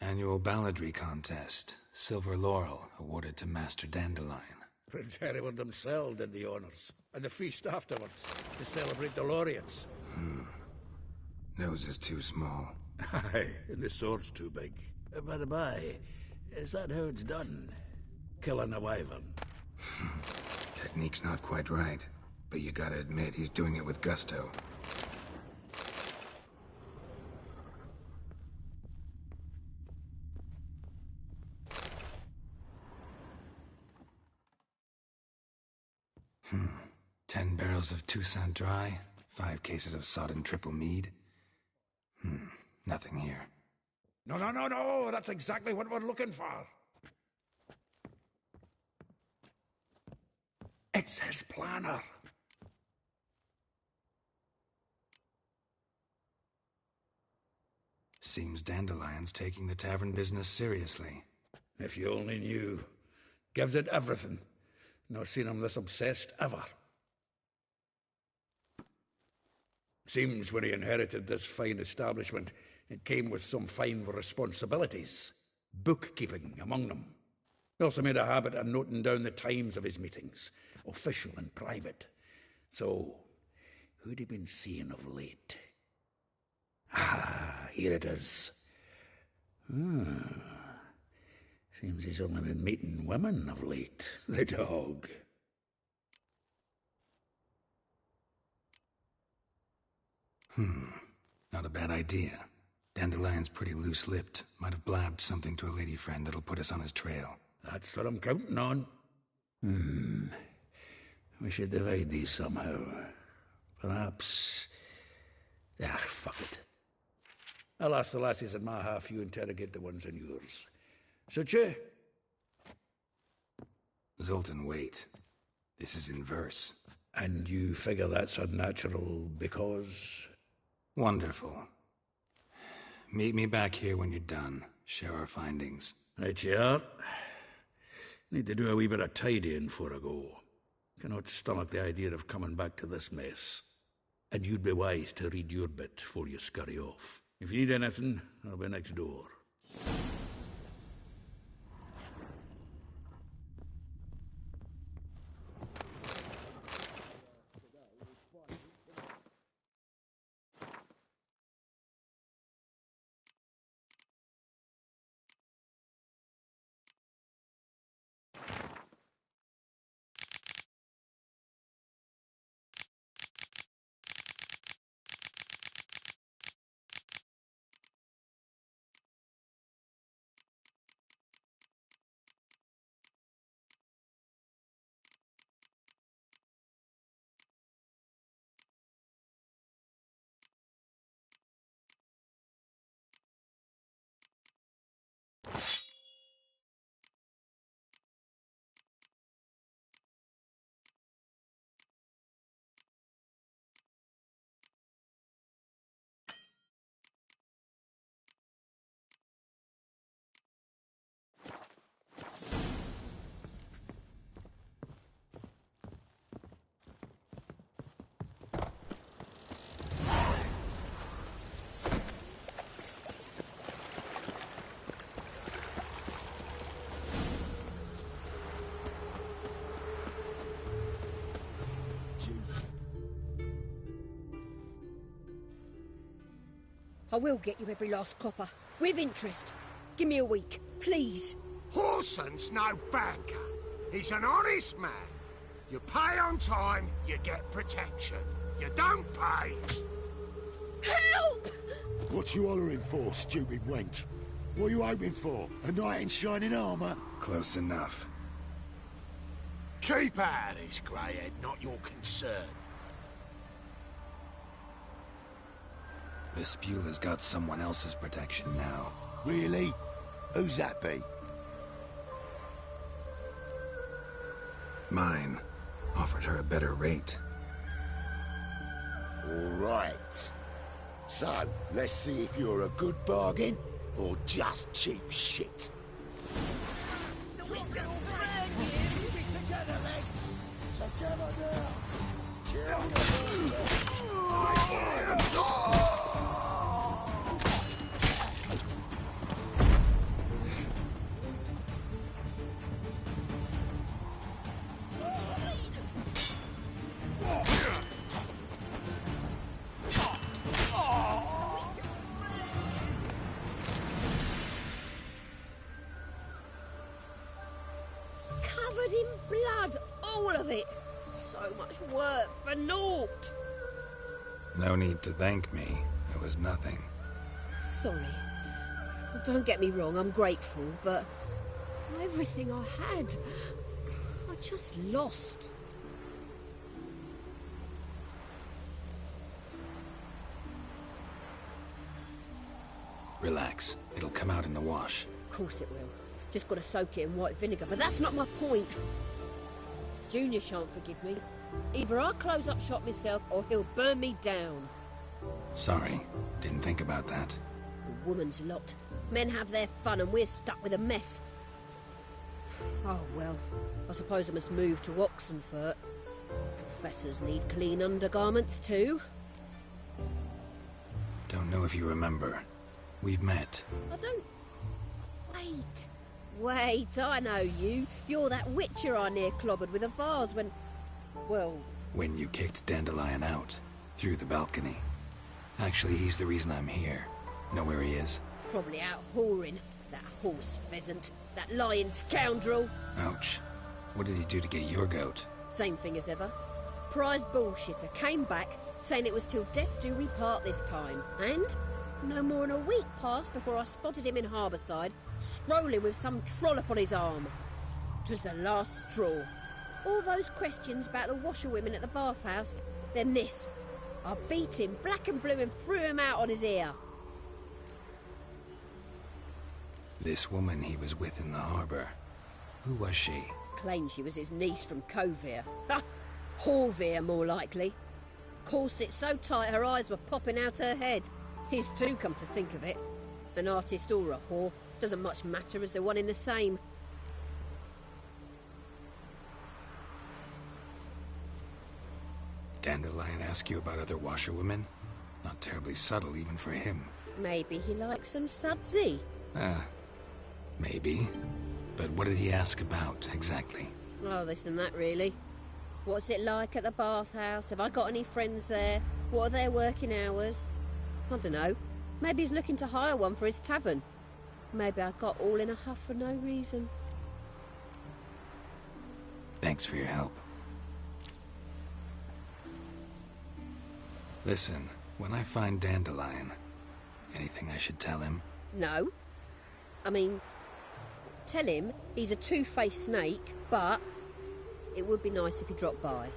Annual balladry contest, Silver Laurel, awarded to Master Dandelion. Prince Hereward himself did the honors, and the feast afterwards, to celebrate the laureates. Nose is too small. Aye, and the sword's too big. By the by, is that how it's done? Killing a wyvern? Technique's not quite right, but you gotta admit he's doing it with gusto. Hmm. 10 barrels of Toussaint Dry, 5 cases of sodden triple mead. Nothing here. No, that's exactly what we're looking for. It's his planner. Seems Dandelion's taking the tavern business seriously. If you only knew. Gives it everything. Not seen him this obsessed ever. Seems when he inherited this fine establishment, it came with some fine responsibilities. Bookkeeping among them. He also made a habit of noting down the times of his meetings, official and private. So, who'd he been seeing of late? Ah, here it is. Seems he's only been meeting women of late. The dog. Not a bad idea. Dandelion's pretty loose-lipped. Might have blabbed something to a lady friend that'll put us on his trail. That's what I'm counting on. We should divide these somehow. Perhaps... fuck it. I'll ask the lassies in my half, you interrogate the ones in yours. Should you? Zoltan, wait. This is in verse. And you figure that's unnatural because... Wonderful. Meet me back here when you're done. Share our findings. Right you are. Need to do a wee bit of tidying before I go. Cannot stomach the idea of coming back to this mess. And you'd be wise to read your bit before you scurry off. If you need anything, I'll be next door. I will get you every last copper. With interest. Give me a week, please. Horson's no banker. He's an honest man. You pay on time, you get protection. You don't pay... Help! What you hollering for, stupid wench? What are you hoping for? A knight in shining armour? Close enough. Keep out of this, greyhead, not your concern. Vespula's got someone else's protection now. Really? Who's that be? Mine. Offered her a better rate. All right. So, let's see if you're a good bargain or just cheap shit. The Witcher will burn you! Be together, lads! Together now! Covered in blood, all of it. So much work for naught. No need to thank me. It was nothing. Sorry. Don't get me wrong, I'm grateful, but everything I had, I just lost. Relax. It'll come out in the wash. Of course it will. Just got to soak it in white vinegar, but that's not my point. Junior shan't forgive me. Either I'll close up shop myself or he'll burn me down. Sorry. Didn't think about that. A woman's lot. Men have their fun and we're stuck with a mess. Oh well, I suppose I must move to Oxenfurt. Professors need clean undergarments too. Don't know if you remember. We've met. I don't... Wait, I know you. You're that witcher I near clobbered with a vase when... Well... When you kicked Dandelion out. Through the balcony. Actually, he's the reason I'm here. Know where he is? Probably out whoring. That horse pheasant. That lying scoundrel. Ouch. What did he do to get your goat? Same thing as ever. Prize bullshitter came back, saying it was till death do we part this time. And no more than a week passed before I spotted him in Harbourside, strolling with some trollop on his arm. 'Twas the last straw. All those questions about the washerwomen at the bathhouse, then this. I beat him black and blue and threw him out on his ear. This woman he was with in the harbour. Who was she? Claimed she was his niece from Kovir. Ha! Horvir, more likely. Corset so tight her eyes were popping out her head. His too, come to think of it. An artist or a whore. Doesn't much matter as they're one in the same. Dandelion ask you about other washerwomen? Not terribly subtle even for him. Maybe he likes some sudsy. Maybe. But what did he ask about, exactly? Oh, this and that, really. What's it like at the bathhouse? Have I got any friends there? What are their working hours? I don't know. Maybe he's looking to hire one for his tavern. Maybe I got all in a huff for no reason. Thanks for your help. Listen, when I find Dandelion, anything I should tell him? No. I mean, tell him he's a two-faced snake, but it would be nice if he dropped by.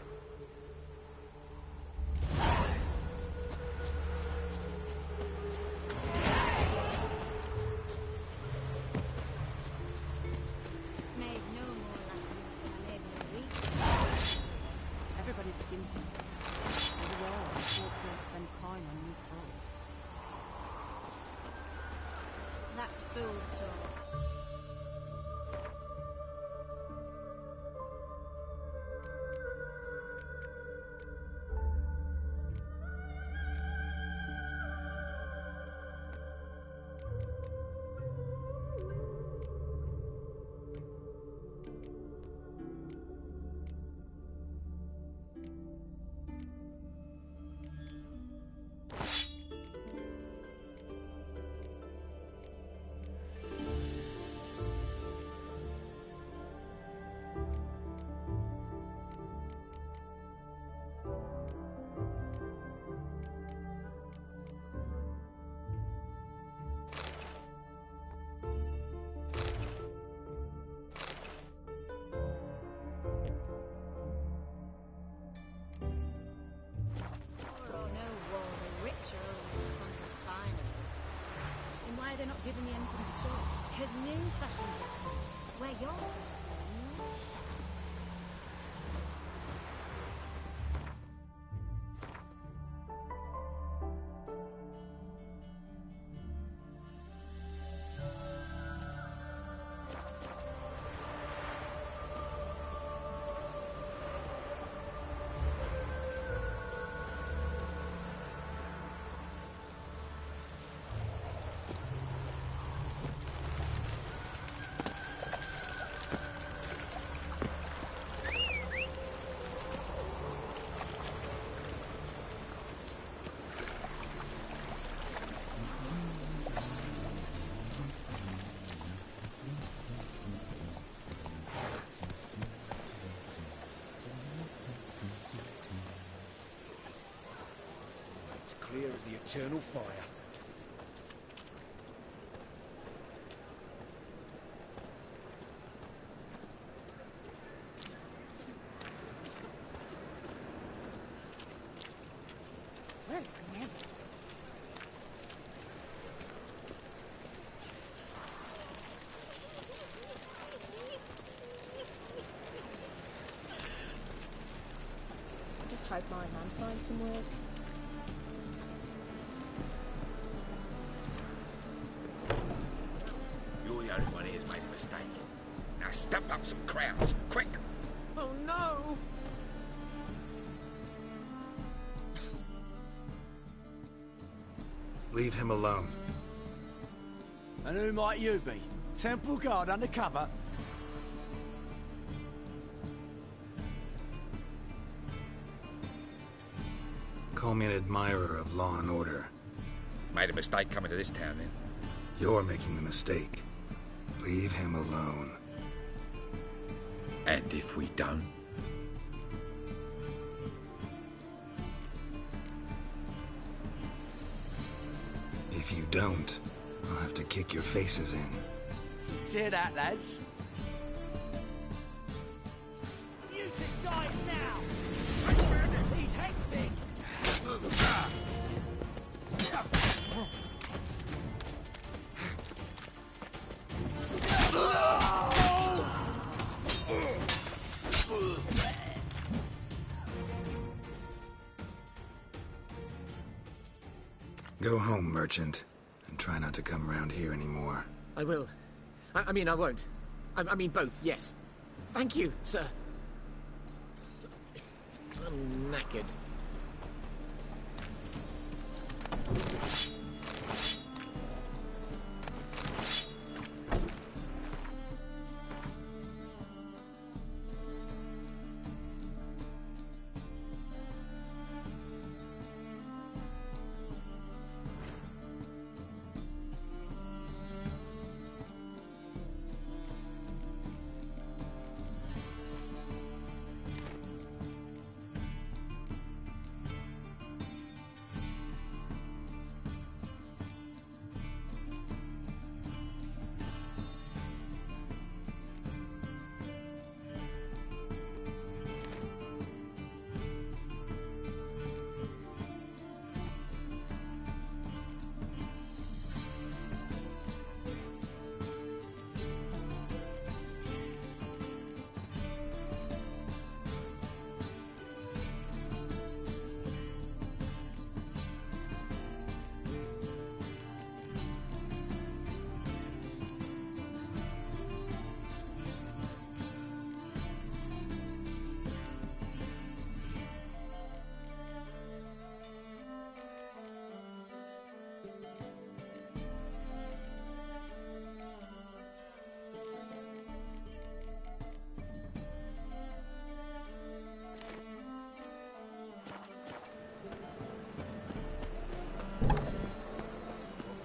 Everybody's skimpy. Everywhere else, folk don't spend coin on new clothes. That's food talk. not giving me anything to show? Because new fashions are coming, where yours go smooth shut. Clear as the eternal fire. Well, never. Just hope my man finds some work. You're the only one here's made a mistake. Now stump up some crowds, quick! Oh no! Leave him alone. And who might you be? Temple Guard undercover? Call me an admirer of law and order. Made a mistake coming to this town, then. You're making the mistake. Leave him alone. And if we don't? If you don't, I'll have to kick your faces in. Cheer that, lads. You decide now! He's hexing! Go home, merchant, and try not to come round here anymore. I will. I mean, I won't. I mean, both, yes. Thank you, sir. I'm knackered.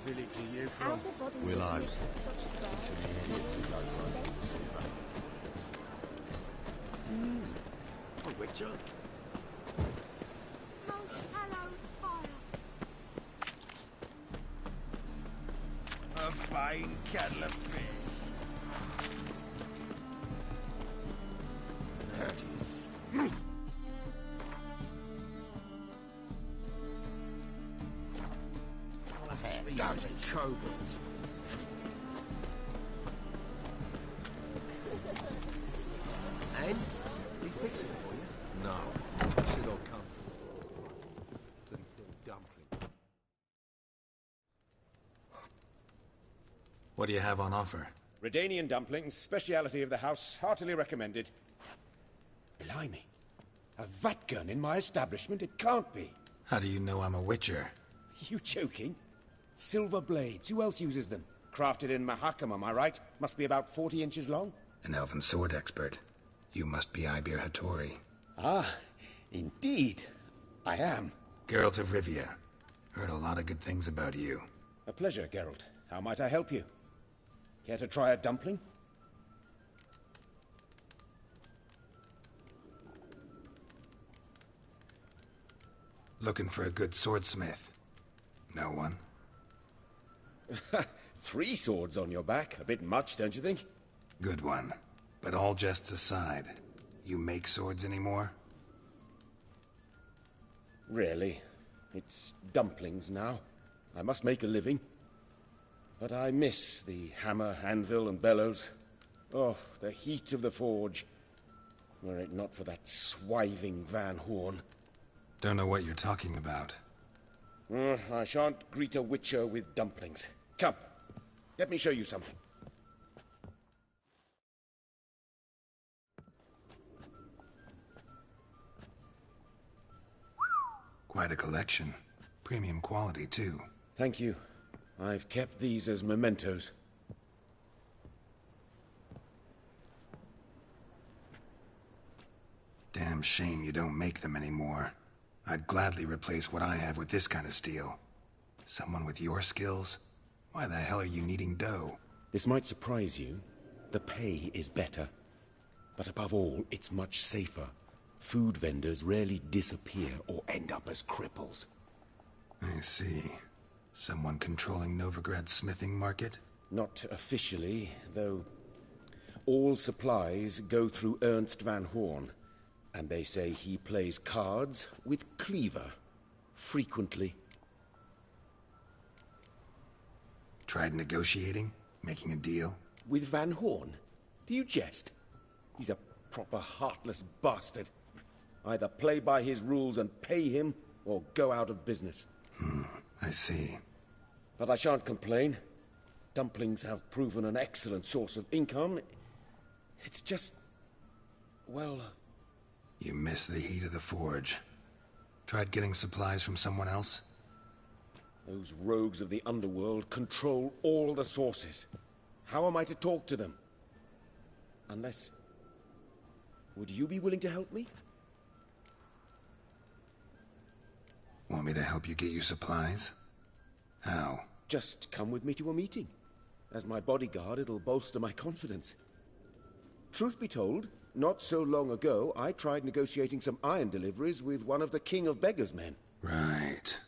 Village are you from? Will Ives. It's an idiot who goes round. A witcher? Most hallowed fire. A fine kettle of fish. Dozen kobolds. No. Shit all come. Dumpling. What do you have on offer? Redanian dumplings, speciality of the house, heartily recommended. Blimey. A vatgun in my establishment? It can't be. How do you know I'm a witcher? You joking? Silver blades. Who else uses them? Crafted in Mahakam, am I right? Must be about 40 inches long. An elven sword expert. You must be Ibir Hattori. Ah, indeed. I am. Geralt of Rivia. Heard a lot of good things about you. A pleasure, Geralt. How might I help you? Care to try a dumpling? Looking for a good swordsmith. No one? 3 swords on your back. A bit much, don't you think? Good one. But all jests aside, you make swords anymore? Really. It's dumplings now. I must make a living. But I miss the hammer, anvil, and bellows. Oh, the heat of the forge. Were it not for that swiving Van Horn. Don't know what you're talking about. I shan't greet a witcher with dumplings. Come, let me show you something. Quite a collection. Premium quality, too. Thank you. I've kept these as mementos. Damn shame you don't make them anymore. I'd gladly replace what I have with this kind of steel. Someone with your skills? Why the hell are you needing dough? This might surprise you. The pay is better. But above all, it's much safer. Food vendors rarely disappear or end up as cripples. I see. Someone controlling Novigrad's smithing market? Not officially, though all supplies go through Ernst Van Horn. And they say he plays cards with Cleaver. Frequently. Tried negotiating? Making a deal? With Van Horn? Do you jest? He's a proper heartless bastard. Either play by his rules and pay him, or go out of business. I see. But I shan't complain. Dumplings have proven an excellent source of income. It's just... well... You miss the heat of the forge. Tried getting supplies from someone else? Those rogues of the underworld control all the sources. How am I to talk to them? Unless... would you be willing to help me? Want me to help you get you supplies? How? Just come with me to a meeting. As my bodyguard, it'll bolster my confidence. Truth be told, not so long ago, I tried negotiating some iron deliveries with one of the King of Beggars' men. Right.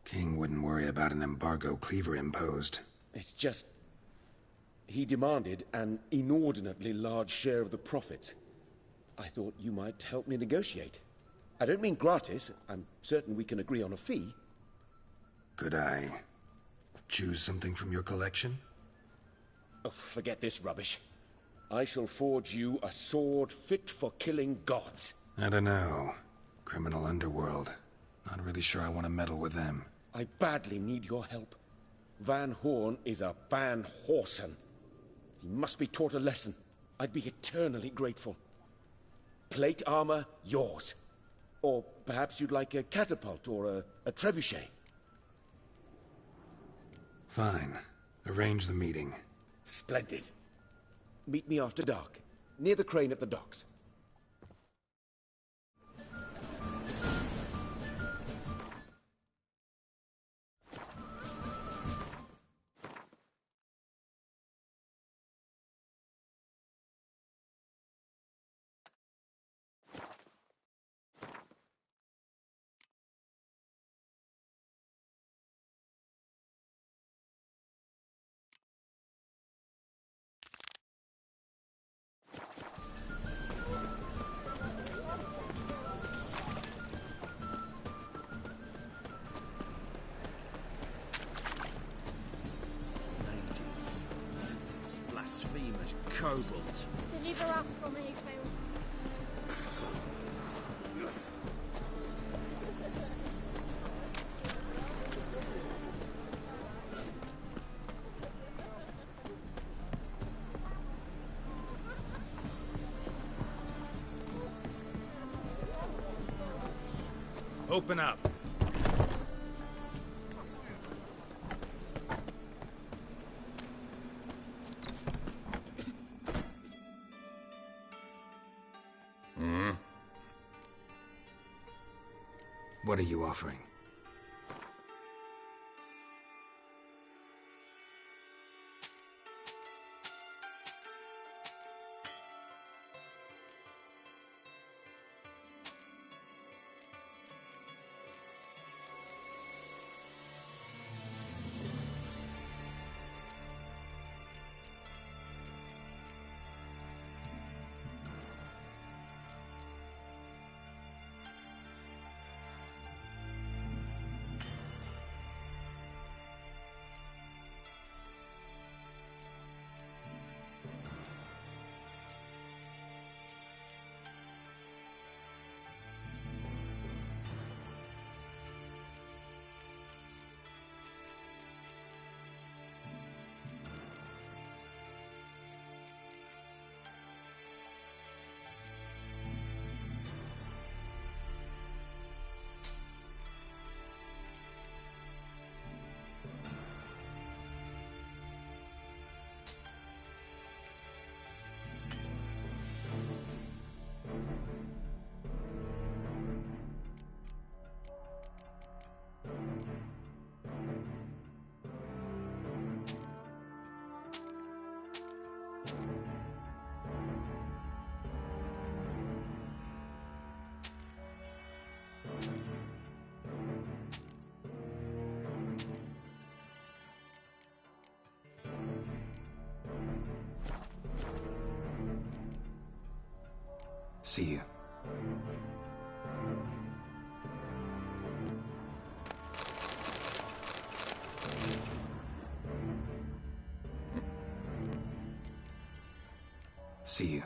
King wouldn't worry about an embargo Cleaver imposed. It's just... he demanded an inordinately large share of the profits. I thought you might help me negotiate. I don't mean gratis. I'm certain we can agree on a fee. Could I choose something from your collection? Oh, forget this rubbish. I shall forge you a sword fit for killing gods. I don't know. Criminal underworld. Not really sure I want to meddle with them. I badly need your help. Van Horn is a Van Horsen. He must be taught a lesson. I'd be eternally grateful. Plate armor, yours. Or perhaps you'd like a catapult or a trebuchet. Fine. Arrange the meeting. Splendid. Meet me after dark, near the crane at the docks. Blasphemous kobolds. Deliver us from here, Phil. Open up. What are you offering? See you. See you.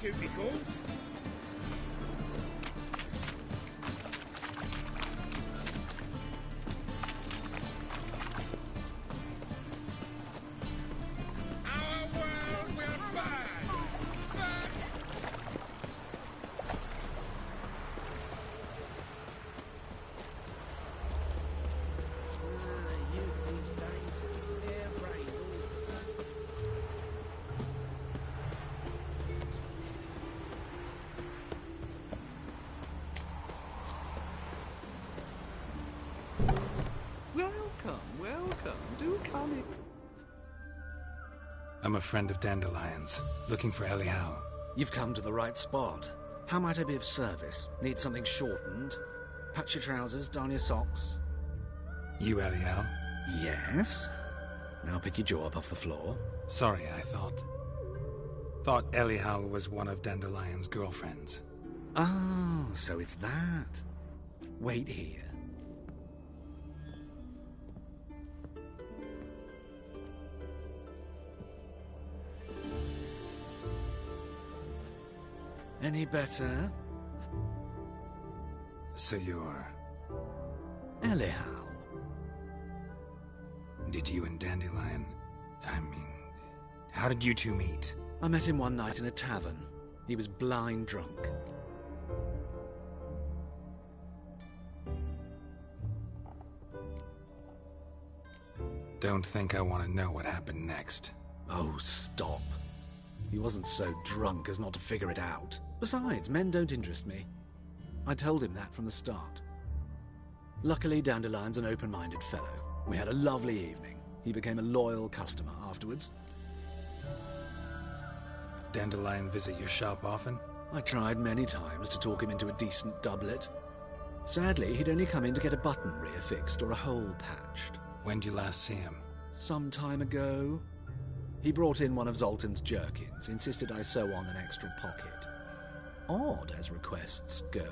Duty calls. done it. I'm a friend of Dandelion's, looking for Elial. You've come to the right spot. How might I be of service? Need something shortened? Patch your trousers, darn your socks. You Elial? Yes. Now pick your jaw up off the floor. Sorry, I thought Elial was one of Dandelion's girlfriends. Oh, so it's that. Wait here. Any better? So you're... Elial. Did you and Dandelion... how did you two meet? I met him one night in a tavern. He was blind drunk. Don't think I want to know what happened next. Oh, stop. He wasn't so drunk as not to figure it out. Besides, men don't interest me. I told him that from the start. Luckily, Dandelion's an open-minded fellow. We had a lovely evening. He became a loyal customer afterwards. Dandelion visit your shop often? I tried many times to talk him into a decent doublet. Sadly, he'd only come in to get a button reaffixed or a hole patched. When did you last see him? Some time ago. He brought in one of Zoltan's jerkins, insisted I sew on an extra pocket. Odd as requests go,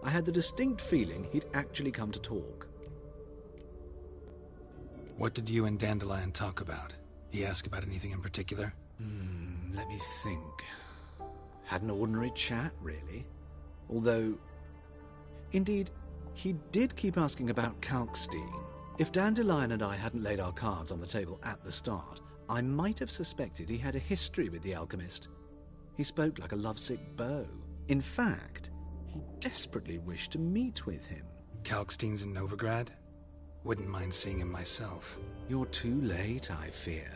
I had the distinct feeling he'd actually come to talk. What did you and Dandelion talk about? He ask about anything in particular? Let me think. Had an ordinary chat, really. Although, indeed, he did keep asking about Kalkstein. If Dandelion and I hadn't laid our cards on the table at the start, I might have suspected he had a history with the alchemist. He spoke like a lovesick beau. In fact, he desperately wished to meet with him. Kalkstein's in Novigrad? Wouldn't mind seeing him myself. You're too late, I fear.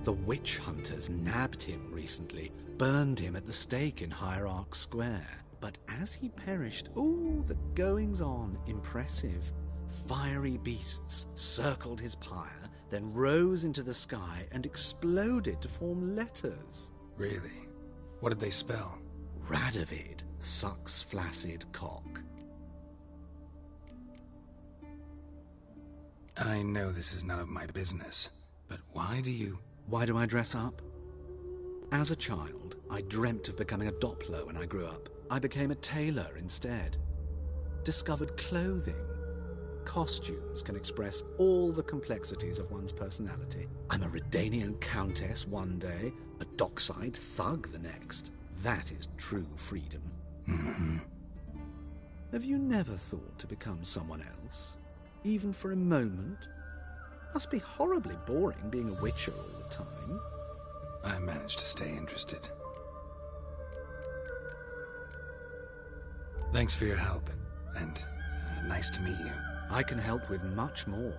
The witch hunters nabbed him recently, burned him at the stake in Hierarch Square. But as he perished, the goings-on, impressive. Fiery beasts circled his pyre, then rose into the sky and exploded to form letters. Really? What did they spell? Radovid sucks flaccid cock. I know this is none of my business, but why do I dress up? As a child, I dreamt of becoming a Doppler when I grew up. I became a tailor instead. Discovered clothing. Costumes can express all the complexities of one's personality. I'm a Redanian countess one day, a dockside thug the next. That is true freedom. Mm-hmm. Have you never thought to become someone else? Even for a moment? Must be horribly boring being a witcher all the time. I managed to stay interested. Thanks for your help, and nice to meet you. I can help with much more.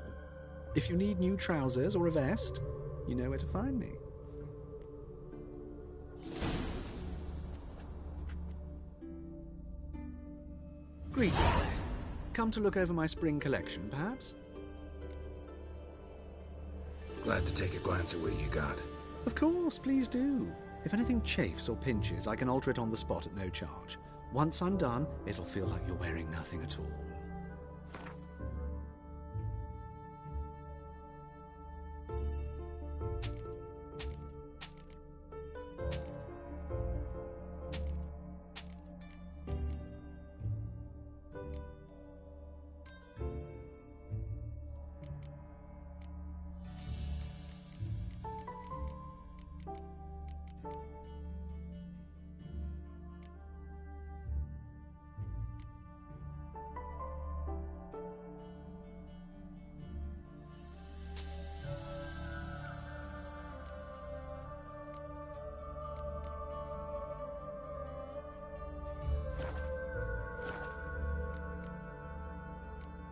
If you need new trousers or a vest, you know where to find me. Greetings. Come to look over my spring collection, perhaps? Glad to take a glance at what you got. Of course, please do. If anything chafes or pinches, I can alter it on the spot at no charge. Once I'm done, it'll feel like you're wearing nothing at all.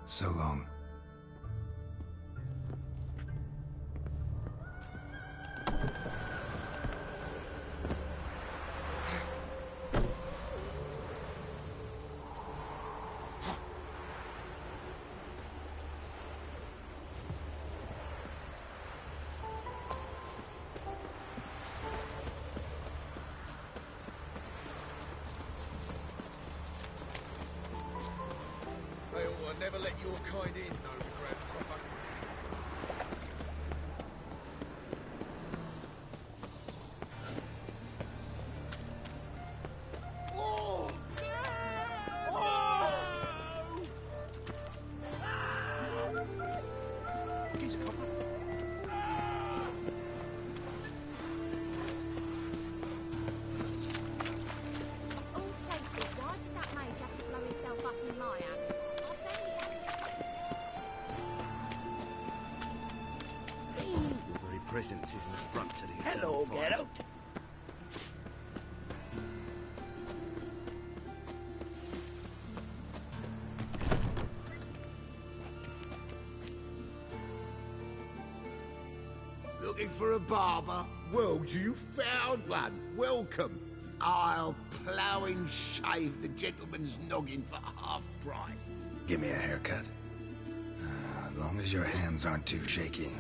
So long. never let your kind in, Novigrad Proper. Presence isn't a front to the Hello, eternal fire. Geralt. Looking for a barber? Well, you found one. Welcome. I'll plough and shave the gentleman's noggin for half price. Give me a haircut. As long as your hands aren't too shaky.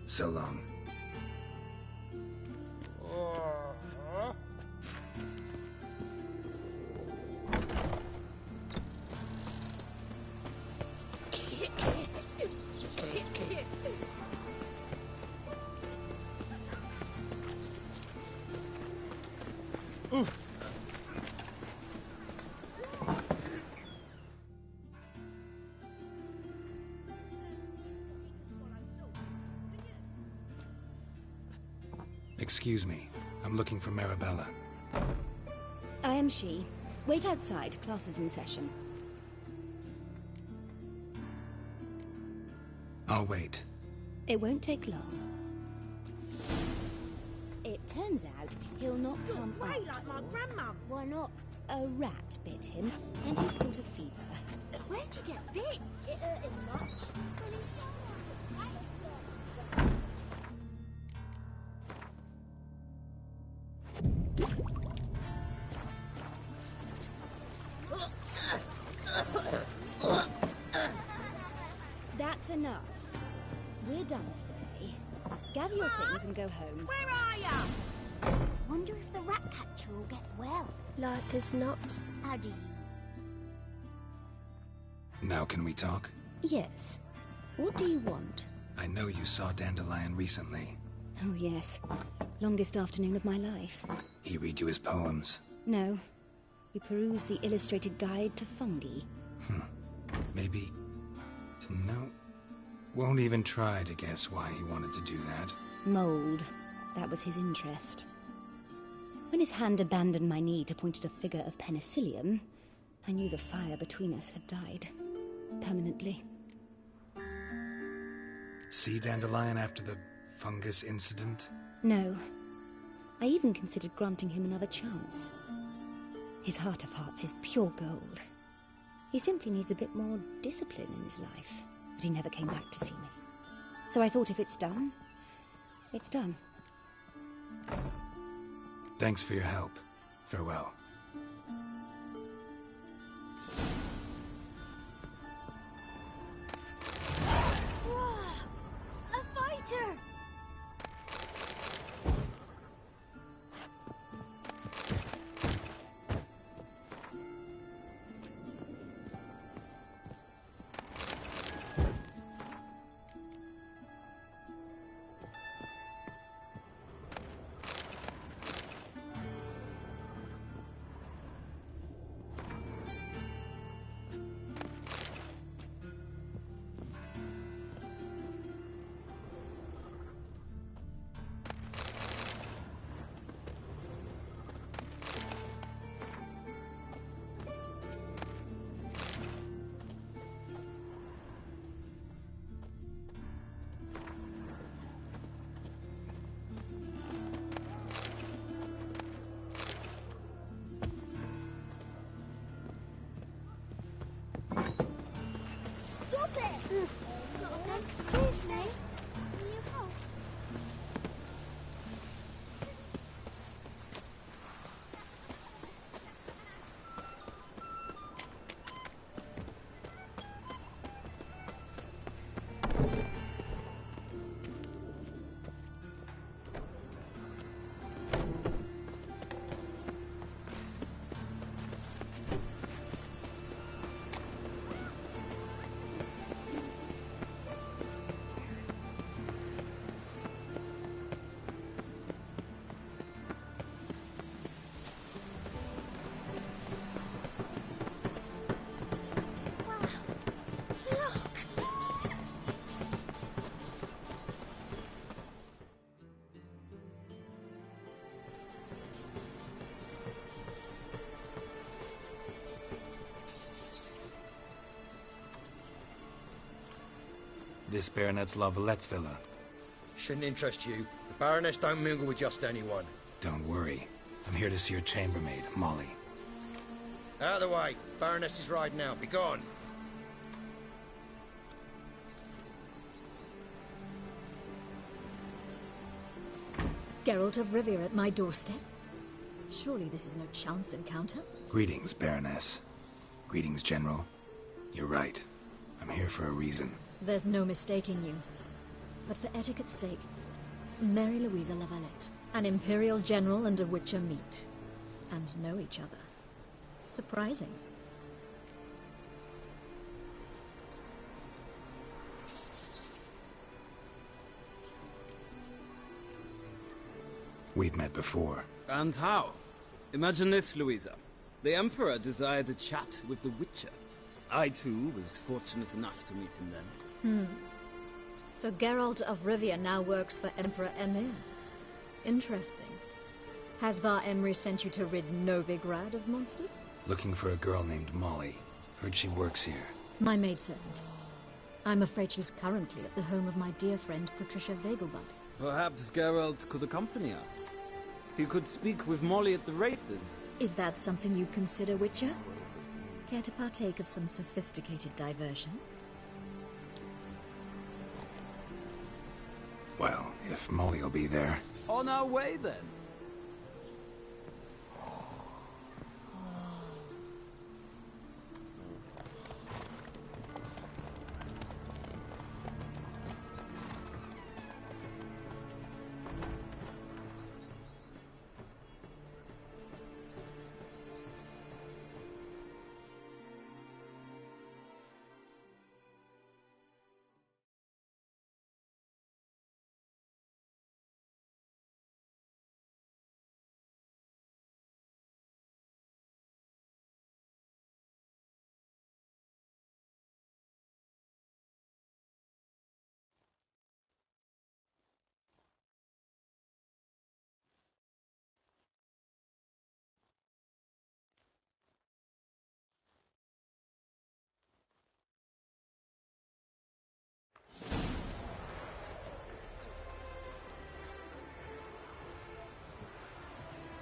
So long. Excuse me. I'm looking for Marabella. I am she. Wait outside. Class is in session. I'll wait. It won't take long. It turns out he'll not come Great, after like my all. grandmum. Why not? A rat bit him, and he's caught a fever. Where'd you get bit? It hurt him much. That's enough. We're done for the day. Gather your things and go home. Where are ya? Wonder if the rat catcher will get well. Like as not. How do you? Now can we talk? Yes. What do you want? I know you saw Dandelion recently. Oh, yes. Longest afternoon of my life. He read you his poems. No. We perused the illustrated guide to fungi. Maybe... No. Won't even try to guess why he wanted to do that. Mold. That was his interest. When his hand abandoned my knee to point at a figure of penicillium, I knew the fire between us had died. Permanently. See Dandelion after the fungus incident? No. I even considered granting him another chance. His heart of hearts is pure gold. He simply needs a bit more discipline in his life. But he never came back to see me. So I thought if it's done, it's done. Thanks for your help. Farewell. A fighter! Stop it! Excuse me. Will you help? This Baronet's La Valette's villa. Shouldn't interest you. The Baroness don't mingle with just anyone. Don't worry. I'm here to see your chambermaid, Molly. Out of the way. Baroness is riding out. Be gone. Geralt of Rivia at my doorstep? Surely this is no chance encounter? Greetings, Baroness. Greetings, General. You're right. I'm here for a reason. There's no mistaking you. But for etiquette's sake, Mary Louisa La Valette, an Imperial General and a Witcher meet. And know each other. Surprising. We've met before. And how? Imagine this, Louisa. The Emperor desired a chat with the Witcher. I, too, was fortunate enough to meet him then. So Geralt of Rivia now works for Emperor Emhyr. Interesting. Has Var Emreis sent you to rid Novigrad of monsters? Looking for a girl named Molly. Heard she works here. My maidservant. I'm afraid she's currently at the home of my dear friend Patricia Vegelbud. Perhaps Geralt could accompany us. He could speak with Molly at the races. Is that something you'd consider, Witcher? Care to partake of some sophisticated diversion? Well, if Molly will be there. On our way, then.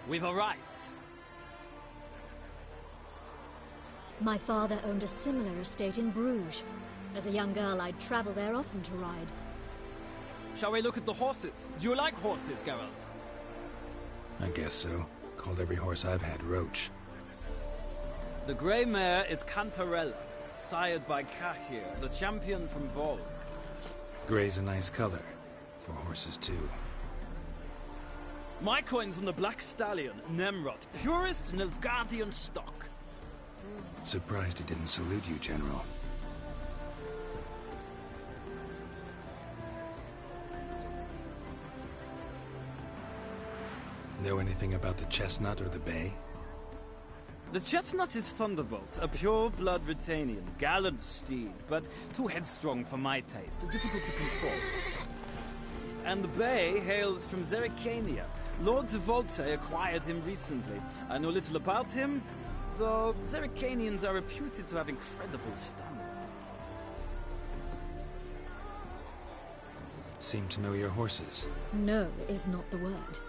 We've arrived. My father owned a similar estate in Bruges. As a young girl, I'd travel there often to ride. Shall we look at the horses? Do you like horses, Geralt? I guess so. Called every horse I've had Roach. The grey mare is Cantarella, sired by Cahir, the champion from Vol. Grey's a nice color. For horses, too. My coin's on the Black Stallion, Nemrod, purest Nilfgaardian stock. Surprised he didn't salute you, General. Know anything about the Chestnut or the Bay? The Chestnut is Thunderbolt, a pure-blood Retanian, gallant steed, but too headstrong for my taste, difficult to control. And the Bay hails from Zerrikania. Lord de Volte acquired him recently. I know little about him, though Zerrikanians are reputed to have incredible stamina. Seem to know your horses. No is not the word.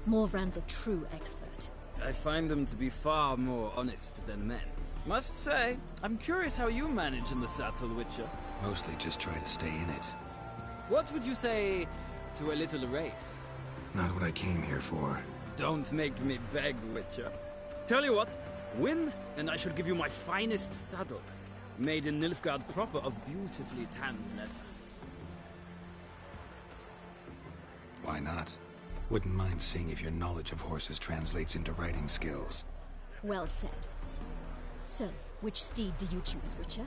Morvran's a true expert. I find them to be far more honest than men. Must say, I'm curious how you manage in the saddle, Witcher. Mostly just try to stay in it. What would you say to a little race? Not what I came here for. Don't make me beg, Witcher. Tell you what, win, and I shall give you my finest saddle. Made in Nilfgaard proper of beautifully tanned leather. Why not? Wouldn't mind seeing if your knowledge of horses translates into riding skills. Well said. So, which steed do you choose, Witcher?